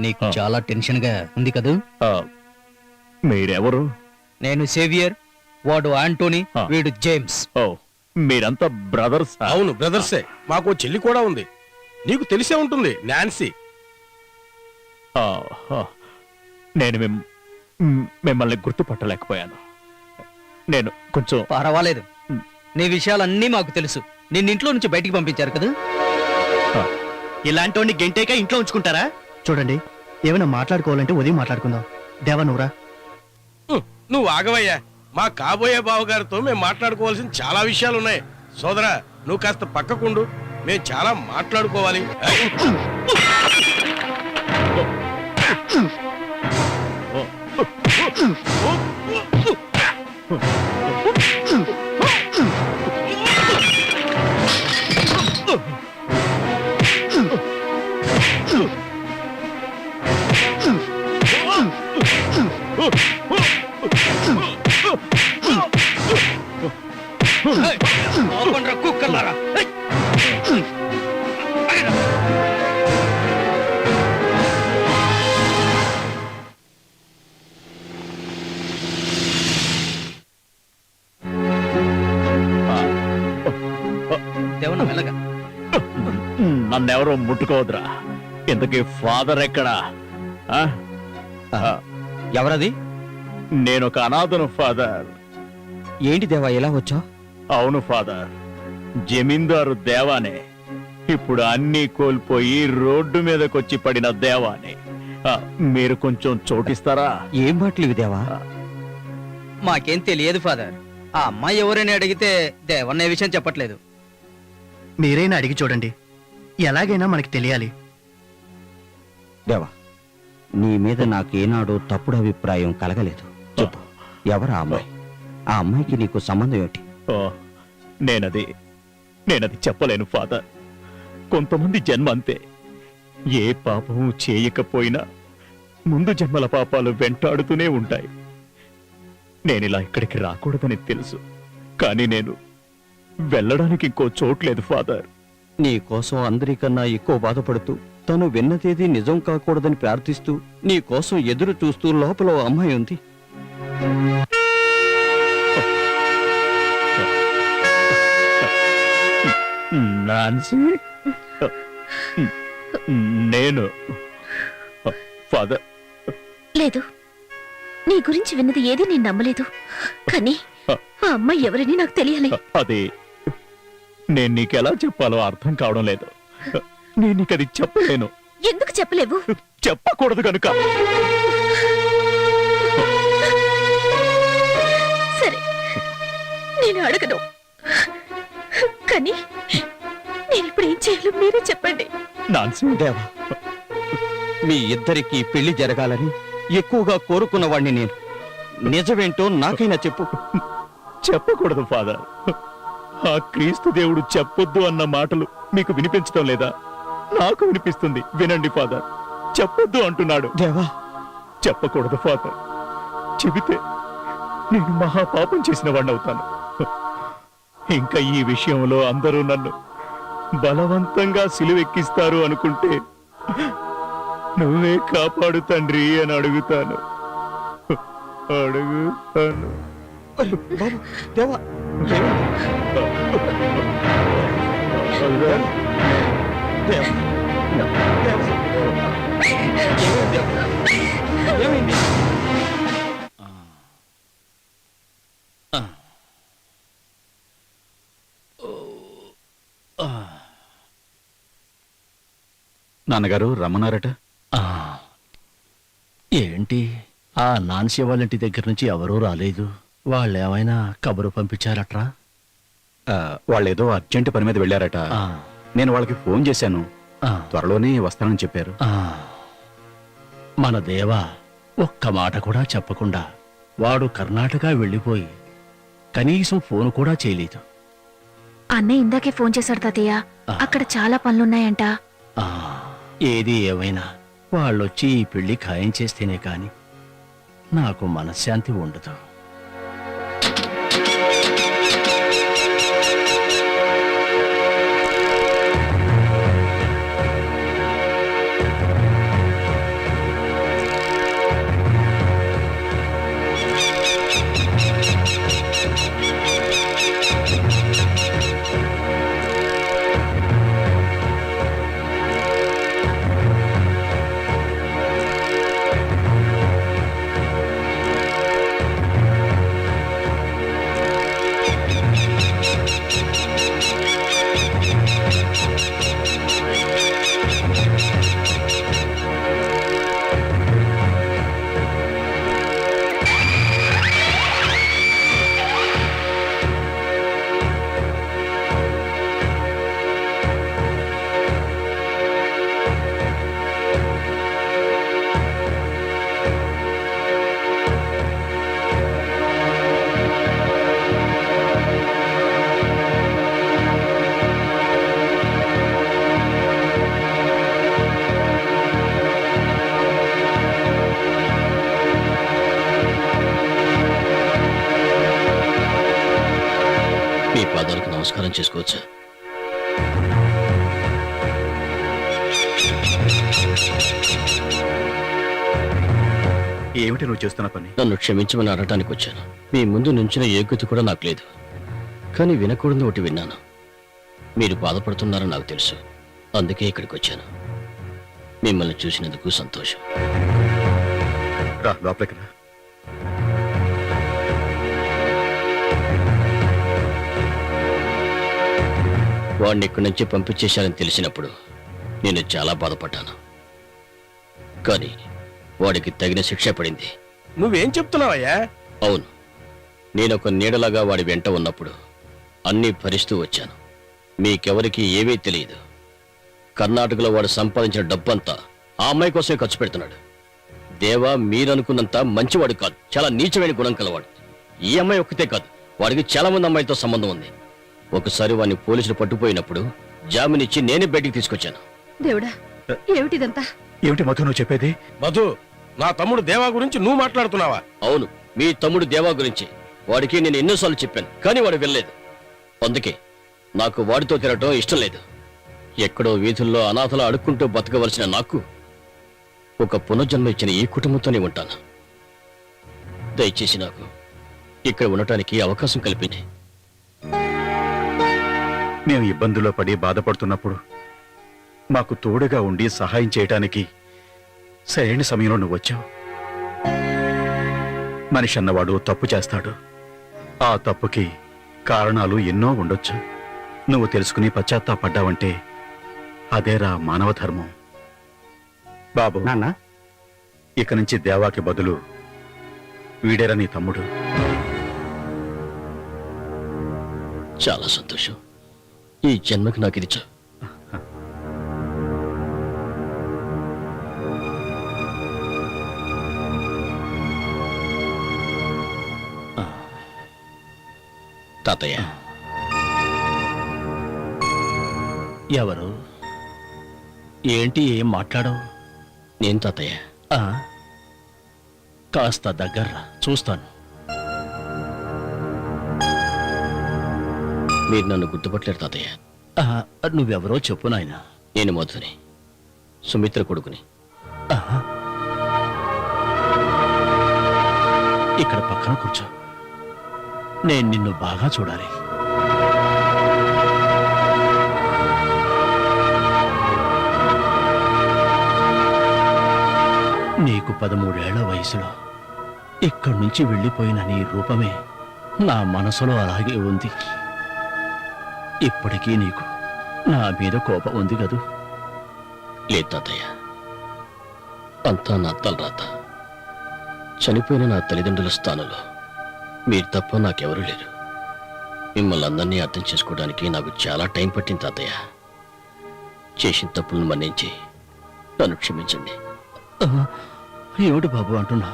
నీకు చాలా టెన్షన్ గా ఉంది కదూ? మీరెవరు? నేను సేవియర్, వాడు ఆంటోనీ, ఆ. వీడు జేమ్స్. ఓ, మీరంతా బ్రదర్స్? అవును బ్రదర్సే. మాకు చెల్లి కూడా ఉంది, నీకు తెలిసే ఉంటుంది, నాన్సీ. నేను మిమ్మల్ని గుర్తుపట్టలేకపోయాను. నేను కొంచెం పర్వాలేదు, నీ విషయాలన్నీ మాకు తెలుసు. నిన్నింట్లో నుంచి బయటికి పంపించారు కదా? ఇలాంటి వాడిని గంటేక ఇంట్లో ఉంచుకుంటారా? చూడండి, ఏమైనా మాట్లాడుకోవాలంటే ఉదయం మాట్లాడుకుందాం. దేవా నువ్వురా. నువ్వు ఆగవయ్యా. మా కాబోయే బావగారితో మేము మాట్లాడుకోవాల్సిన చాలా విషయాలున్నాయి. సోదరా, నువ్వు కాస్త పక్కకుండు, మేము చాలా మాట్లాడుకోవాలి. కుక్కర్లారా! దేవన మెల్లగా. నన్నెవరో ముట్టుకోవద్దురా. ఇంతకీ ఫాదర్ ఎక్కడా? ఆ? ఎవరది? నేనొక అనాథను ఫాదర్. ఏంటి దేవా ఇలా వచ్చావు? అవును ఫాదర్, జమీందారు దేవానే. ఇప్పుడు అన్నీ కోల్పోయి రోడ్డు మీదకొచ్చి పడిన దేవానే. మీరు కొంచెం చోటిస్తారా? ఏం మాటలు ఇవి దేవా? మాకేం తెలియదు ఫాదర్. ఆ అమ్మాయి ఎవరైనా అడిగితే దేవన్న విషయం చెప్పట్లేదు. మీరైనా అడిగి చూడండి, ఎలాగైనా మనకి తెలియాలి. దేవా, నీ మీద నాకేనాడు తప్పుడు అభిప్రాయం కలగలేదు. చెప్పు, ఎవరా అమ్మాయి? ఆ అమ్మాయికి నీకు సంబంధం ఏమిటి? ఓ, నేనది చెప్పలేను ఫాదర్. కొంతమంది జన్మ అంతే. ఏ పాపము చేయకపోయినా ముందు జన్మల పాపాలు వెంటాడుతూనే ఉంటాయి. నేనిలా ఇక్కడికి రాకూడదని తెలుసు, కానీ నేను వెళ్ళడానికి ఇంకో చోట్లేదు ఫాదర్. నీ కోసం అందరికన్నా ఎక్కువ బాధపడుతూ, తను విన్నదేది నిజం కాకూడదని ప్రార్థిస్తూ, నీ కోసం ఎదురు చూస్తూ లోపల ఓ అమ్మాయి ఉంది. నాన్సీ, నేను ఫాదర్. లేదు, నీ గురించి విన్నది ఏది నేను నమ్మలేదు. కానీ ఆ అమ్మాయి ఎవరని నాకు తెలియాలి. అది నేను నీకెలా చెప్పాలో అర్థం కావడం లేదు. నేను నీకది చెప్పలేను. ఎందుకు చెప్పలేవు? చెప్పకూడదు కనుక. సరే, నేను అడగను. కానీ నేను ఇప్పుడు ఏం చేయాలో మీరే చెప్పండి. నాన్సీ, దేవా, మీ ఇద్దరికీ పెళ్లి జరగాలని ఎక్కువగా కోరుకున్నవాణ్ణి నేను. నిజమేంటో నాకైనా చెప్పు. చెప్పకూడదు ఫాదర్. ఆ క్రీస్తు దేవుడు చెప్పొద్దు అన్న మాటలు మీకు వినిపించడం లేదా? నాకు వినిపిస్తుంది. వినండి ఫాదర్, చెప్పొద్దు అంటున్నాడు. దేవా, చెప్పకూడదు ఫాదర్. చెబితే నేను మహాపాపం చేసిన వాడిని అవుతాను. ఇంకా ఈ విషయంలో అందరూ నన్ను బలవంతంగా సిలువెక్కిస్తారు అనుకుంటే నువ్వే కాపాడు తండ్రి అని అడుగుతాను. అడుగుతాను. బాబు, దేవా, దేవా, దేవా, ఏమైంది? నాన్నగారు రమ్మన్నారట. ఏంటి, ఆ నాన్సీ వాళ్ళంటి దగ్గర నుంచి ఎవరూ రాలేదు. వాళ్ళేమైనా కబురు పంపించారట్రా? వాళ్ళేదో అర్జెంట్ పని మీద వెళ్ళారట. నేను వాళ్ళకి ఫోన్ చేశాను, త్వరలోనే వస్తానని చెప్పారు. మన దేవా ఒక్క మాట కూడా చెప్పకుండా వాడు కర్ణాటక వెళ్ళిపోయి కనీసం ఫోన్ కూడా చేయలేదు. అన్నయ్య ఇందాకే ఫోన్ చేశాడు తాతయ్య. అక్కడ చాలా పనులున్నాయంట. ఏది ఏమైనా వాళ్ళొచ్చి ఈ పెళ్లి ఖాయం చేస్తేనే కాని నాకు మనశ్శాంతి ఉండదు. నమస్కారం చేసుకోవచ్చా? ఏమిటి నువ్వు చేస్తున్న పని? నన్ను క్షమించమని అడగటానికి వచ్చాను. మీ ముందు నుంచిన యోగ్యత కూడా నాకు లేదు. కానీ వినకూడదు ఒకటి విన్నాను. మీరు బాధపడుతున్నారని నాకు తెలుసు. అందుకే ఇక్కడికి వచ్చాను. మిమ్మల్ని చూసినందుకు సంతోషం. రా లోపలికి రా. వాడిని ఇక్కడి నుంచి పంపించేశారని తెలిసినప్పుడు నేను చాలా బాధపడ్డాను. కానీ వాడికి తగిన శిక్ష పడింది. నువ్వేం చెప్తున్నావయ్యా? అవును, నేనొక నీడలాగా వాడి వెంట ఉన్నప్పుడు అన్నీ భరిస్తూ వచ్చాను. మీకెవరికి ఏమీ తెలియదు. కర్ణాటకలో వాడు సంపాదించిన డబ్బంతా ఆ అమ్మాయి కోసమే ఖర్చు పెడుతున్నాడు. దేవా మీరనుకున్నంత మంచివాడు కాదు, చాలా నీచమైన గుణం కలవాడు. ఈ అమ్మాయి ఒక్కతే కాదు, వాడికి చాలా మంది అమ్మాయితో సంబంధం ఉంది. ఒకసారి వాడిని పోలీసులు పట్టుపోయినప్పుడు జామీనిచ్చి నేనే బయటికి తీసుకొచ్చాను. దేవుడా, ఏమిటిదంతా? ఏమిటి మధు నువ్వు చెప్పేది? మధు, నా తమ్ముడు దేవా గురించి నువ్వు మాట్లాడుతున్నావా? అవును, మీ తమ్ముడు దేవా గురించి. వాడికి నేను ఎన్నోసార్లు చెప్పాను, కానీ వాడు వెళ్ళలేదు. అందుకే నాకు వాడితో తిరగటం ఇష్టం లేదు. ఎక్కడో వీధుల్లో అనాథలా అడుక్కుంటూ బతకవలసిన నాకు ఒక పునర్జన్మ ఇచ్చిన ఈ కుటుంబంతోనే ఉంటాను. దయచేసి నాకు ఇక్కడ ఉండటానికి అవకాశం కల్పింది. మేము ఇబ్బందుల్లో పడి బాధపడుతున్నప్పుడు మాకు తోడుగా ఉండి సహాయం చేయటానికి సరైన సమయంలో నువ్వు వచ్చావు. మనిషి అన్నవాడు తప్పు చేస్తాడు. ఆ తప్పుకి కారణాలు ఎన్నో ఉండొచ్చు. నువ్వు తెలుసుకుని పశ్చాత్తాపడ్డావంటే అదేరా మానవ ధర్మం. బాబు, నాన్న, ఇక నుంచి దేవాకి బదులు వీడేరా నీ తమ్ముడు. చాలా సంతోషం. ఈ జన్మకి నాకు ఇది తాతయ్య. ఎవరు? ఏంటి, ఏం మాట్లాడవు? నేను తాతయ్య. ఆ, కాస్త దగ్గర్రా, చూస్తాను. మీరు నన్ను గుర్తుపట్టలేరు తాతయ్య. ఆ, నువ్వెవరో చెప్పు నాయనా. నేను మధుని, సుమిత్ర కొడుకుని. ఆహా. ఇక్కడ పక్కన కూర్చో. నేను నిన్ను బాగా చూడాలి. నీకు 13 ఏళ్ల వయసులో ఇక్కడి నుంచి వెళ్ళిపోయిన నీ రూపమే నా మనసులో అలాగే ఉంది. ఇప్పటికీ నీకు నా మీద కోపం ఉంది కదూ? లేదు తాతయ్య, అంతా నా తలరాత. చనిపోయిన నా తల్లిదండ్రుల స్థానంలో మీరు తప్ప నాకెవరూ లేరు. మిమ్మల్ని అందరినీ అర్థం చేసుకోవడానికి నాకు చాలా టైం పట్టింది తాతయ్య. చేసిన తప్పులను మన్నించి నన్ను క్షమించండి. ఏమిటి బాబు అంటున్నా?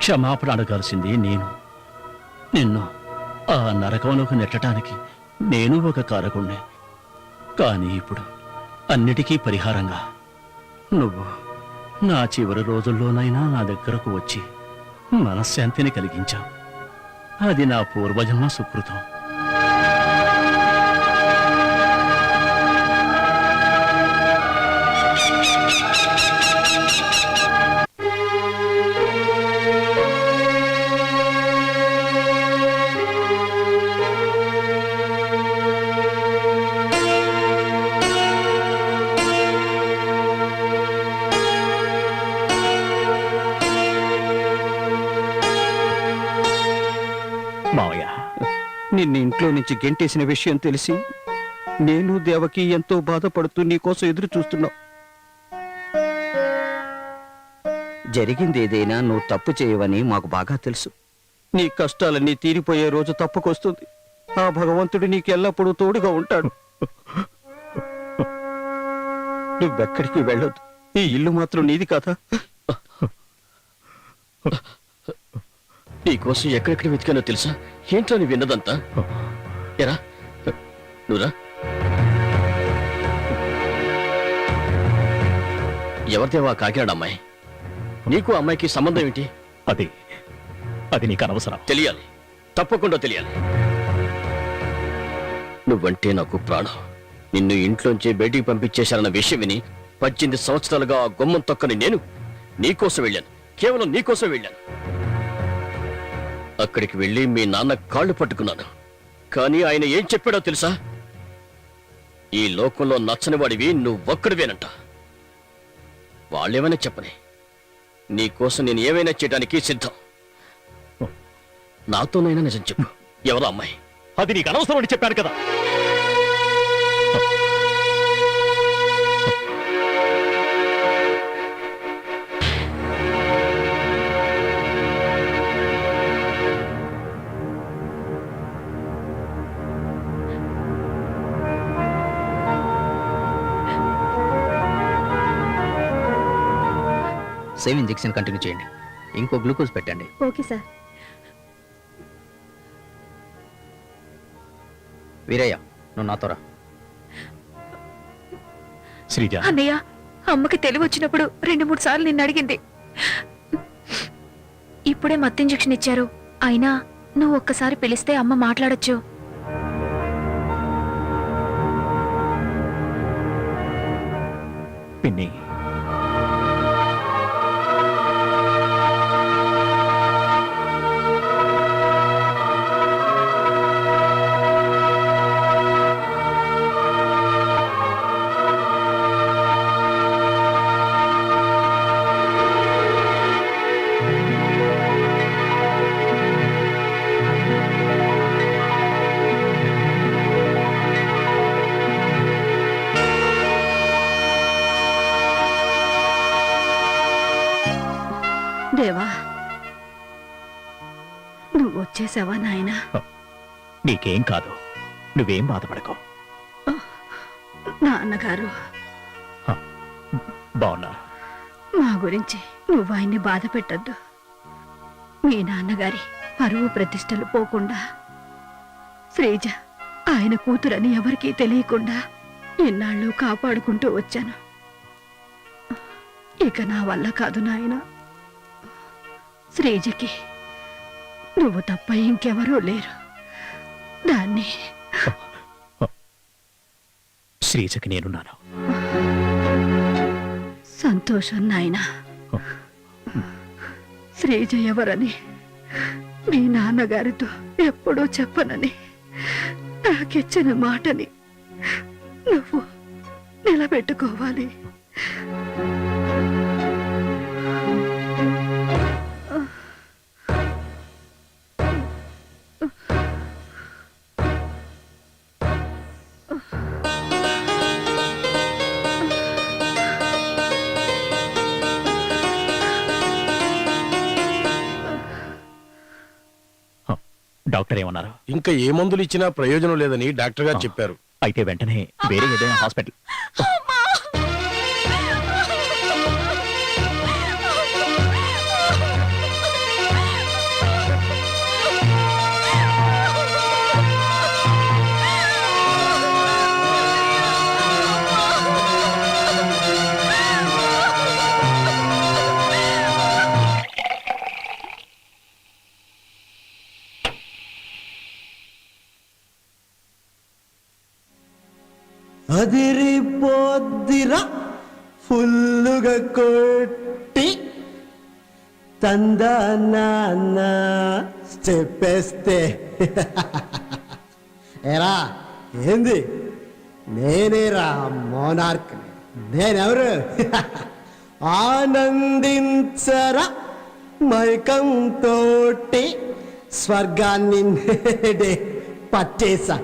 క్షమాపణ అడగాల్సింది నేను. నిన్ను ఆ నరకంలోకి నెట్టడానికి నేను ఒక కారకుణ్ణి. కానీ ఇప్పుడు అన్నిటికీ పరిహారంగా నువ్వు నా చివరి రోజుల్లోనైనా నా దగ్గరకు వచ్చి మనశ్శాంతిని కలిగించావు. అది నా పూర్వజన్మ సుకృతం. మావయ్య, నిన్ను ఇంట్లో నుంచి గెంటేసిన విషయం తెలిసి నేను దేవకి ఎంతో బాధపడుతూ నీకోసం ఎదురు చూస్తున్నావు. జరిగింది ఏదైనా నువ్వు తప్పు చేయవని మాకు బాగా తెలుసు. నీ కష్టాలన్నీ తీరిపోయే రోజు తప్పకొస్తుంది. ఆ భగవంతుడు నీకెల్లప్పుడూ తోడుగా ఉంటాడు. నువ్వెక్కడికి వెళ్ళొద్దు. ఈ ఇల్లు మాత్రం నీది కదా. నీకోసం ఎక్కడెక్కడ వెతికానో తెలుసా? ఏంటో నీ విన్నదంతా. ఎరా నువ్వురా. ఎవరిదేవా కాకినాడ అమ్మాయి? నీకు అమ్మాయికి సంబంధం ఏంటి? అది నీకు అనవసరం. తెలియాలి, తప్పకుండా తెలియాలి. నువ్వంటే నాకు ప్రాణం. నిన్ను ఇంట్లోంచి బయటికి పంపించేశారన్న విషయం విని 18 సంవత్సరాలుగా ఆ గుమ్మం తొక్కని నేను నీకోసం వెళ్ళాను. కేవలం నీకోసం వెళ్ళాను. అక్కడికి వెళ్ళి మీ నాన్న కాళ్ళు పట్టుకున్నాను. కానీ ఆయన ఏం చెప్పాడో తెలుసా? ఈ లోకంలో నచ్చని వాడివి నువ్వొక్కడివేనంట. వాళ్ళేమైనా చెప్పని, నీకోసం నేను ఏమైనా చేయడానికి సిద్ధం. నాతోనైనా నిజం చెప్పు. ఎవరో అమ్మాయి? అది నీకు అనవసరం అని చెప్పాను కదా. సేమ్ ఇంజెక్షన్ కంటిన్యూ చేయండి. ఇంకో గ్లూకోజ్ పెట్టండి. Okay sir. వీరయ్య, నువ్వు నాతో రా. శ్రీజ, అన్నయ్య, అమ్మకి తెలివి వచ్చినప్పుడు 2-3 సార్లు నిన్ను అడిగింది. ఇప్పుడే మత్తు ఇంజెక్షన్ ఇచ్చారు. అయినా నువ్వు ఒక్కసారి పిలిస్తే అమ్మ మాట్లాడొచ్చు. పిన్ని, దేవా, నువ్వు వచ్చేసావా నాయనా? నీకేం కాదు, నువ్వేం బాధపడకు. నాన్నగారు బాగున్నారు. మా గురించి నువ్వు ఆయన్ని బాధ పెట్టద్దు. మీ నాన్నగారి పరువు ప్రతిష్టలు పోకుండా, శ్రీజ ఆయన కూతురని ఎవరికీ తెలియకుండా ఎన్నాళ్ళు కాపాడుకుంటూ వచ్చాను. ఇక నా వల్ల కాదు నాయన. శ్రీజకి నువ్వు తప్ప ఇంకెవరూ లేరు. దాన్ని శ్రీజకి నేనున్నాను. సంతోషం నాయనా. శ్రీజ ఎవరని మీ నాన్నగారితో ఎప్పుడూ చెప్పనని నాకిచ్చిన మాటని నువ్వు నిలబెట్టుకోవాలి. డాక్టర్ ఏమన్నారు? ఇంకా ఏ మందులు ఇచ్చినా ప్రయోజనం లేదని డాక్టర్ గారు చెప్పారు. అయితే వెంటనే వేరే ఏదైనా హాస్పిటల్. అదిరిపోద్దిరా ఫుల్లుగా కొట్టి తందనాన్న స్టెప్పేస్తే. ఎరా ఏంది? నేనేరా మోనార్క్. నేనెవరు? ఆనందించరా మైకంతోటి స్వర్గాన్ని నేడే పట్టేశా.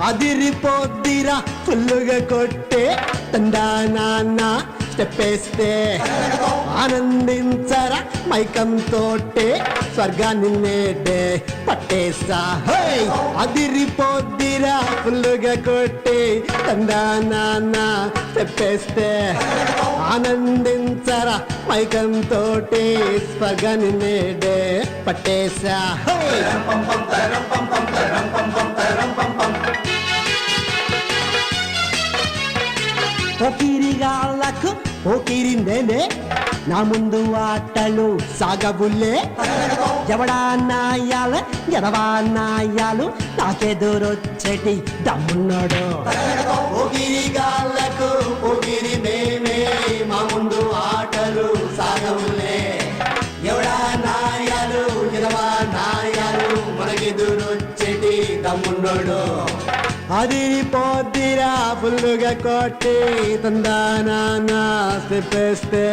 అదిరిపోద్దిరా ఫుల్లుగా కొట్టే తండా నాన్న స్టెప్ వేస్తే ఆనందించరా మైకంతోటే స్వర్గాన్ని నేడే పట్టేసా హై అదిరిపోద్దిరా ఫుల్లుగా కొట్టి తందా నాన్న స్టెప్ వేస్తే ఆనందించరా మైకంతోటే స్వర్గాన్ని నేడే పట్టేసా హై పోకిరిగాళ్ళకు పోకిరి నేనే నా ముందు ఆటలు సాగబుల్లే ఎవడా నాయాల ఎదవా నాయాలు నాకెదురొచ్చేటి దమ్మున్నాడు పోకిరిగాళ్ళకు పోకిరి మేమే మా ముందు ఆటలు సాగబుల్లే ఎవడా నాయాలు ఎదవా నాయాలు మనకెదురొచ్చేటి దమ్మున్నాడు అదిరిపోద్దిరా ఫుల్లుగా కొట్టి తందానా స్టెప్పేస్తే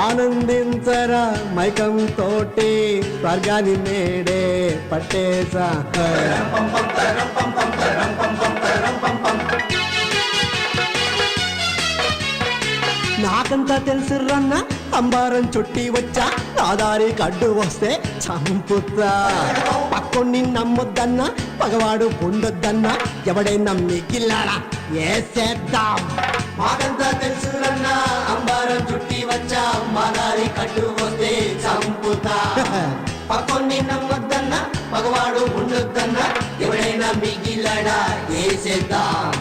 ఆనందించరా మైకం తోటి స్వర్గాన్ని నేడే పట్టేసా నాకంతా తెలుసు రన్న అంబారం చుట్టి వచ్చా నా దారి కడ్డు వస్తే చంపుతా పక్కొన్ని నమ్మొద్దన్నా పగవాడు ఉండొద్దన్నా ఎవడైనా మిగిలాడా ఏసేద్దాం మాకంతా తెలుసు రన్న అంబారం చుట్టి వచ్చా మా దారి కడ్డు వస్తే చంపుతా పక్కొన్ని నమ్మొద్దన్నా పగవాడు ఉండొద్దన్నా ఎవడైనా మిగిలాడా ఏసేద్దాం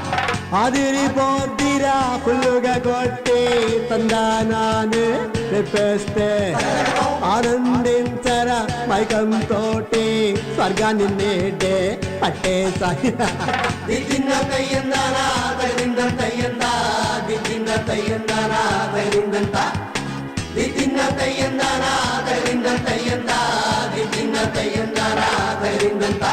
అదిరిపోద్దిరా ఫుల్లుగా కొట్టి తందానానే చెప్పేస్తే ఆనందించరా మైకం తోటి స్వర్గాన్ని నేడే పట్టేసా దిద్దిన తయ్యందానా తగిలిందంత అయ్యందా దిద్దిన తయ్యందానా తగిలిందంత దిద్దిన తయ్యందానా తగిలిందంత అయ్యందా దిద్దిన తయ్యందానా తగిలిందంత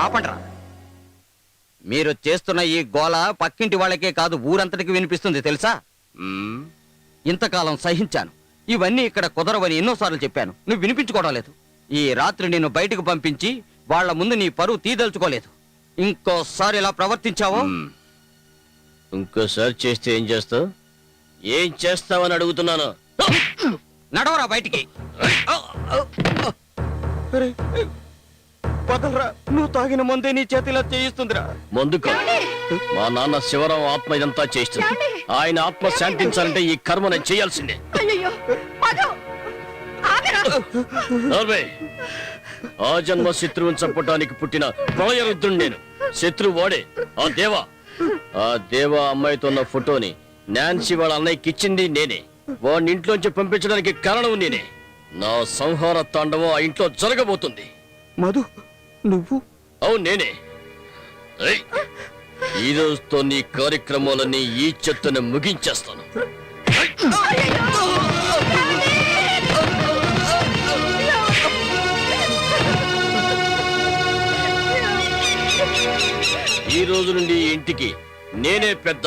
ఆపండ్రా మీరు చేస్తున్న ఈ గోల పక్కింటి వాళ్ళకే కాదు ఊరంతటికి వినిపిస్తుంది తెలుసా ఇంతకాలం సహించాను ఇవన్నీ ఇక్కడ కుదరవని ఎన్నోసార్లు చెప్పాను నువ్వు వినిపించుకోవడం లేదు ఈ రాత్రి నిన్ను బయటకు పంపించి వాళ్ళ ముందు నీ పరువు తీదలుచుకోలేదు ఇంకోసారి ఇలా ప్రవర్తించావో ఇంకోసారి చేస్తే ఏం చేస్తావు? ఏం చేస్తావని అడుగుతున్నాను. నడవరా బయటికి. వదలరా, నువ్వు తాగిన మందే నీ చేతిలో చేయిస్తుందిరా. మందు కాదు, మా నాన్న శివరాం ఆత్మ ఇదంతా చేస్తుంది. ఆయన ఆత్మ శాంతించాలంటే ఈ కర్మ నేను చేయాల్సిందే. ఆ జన్మ శత్రువుని చంపడానికి పుట్టిన ప్రళయరుద్రుడు నేను. శత్రువు వాడే ఆ దేవా అమ్మాయితో ఉన్న ఫోటోని నాన్సీ వాళ్ళ అన్నయ్యకి ఇచ్చింది నేనే. వాడిని ఇంట్లోంచి పంపించడానికి కారణం నేనే. నా సంహార తాండవం ఆ ఇంట్లో జరగబోతుంది. మధు, నువ్వు? అవును, నేనే. ఈ రోజుతో నీ కార్యక్రమాలన్నీ ఈ చెత్తను ముగించేస్తాను. ఈ రోజు నుండి ఈ ఇంటికి నేనే పెద్ద.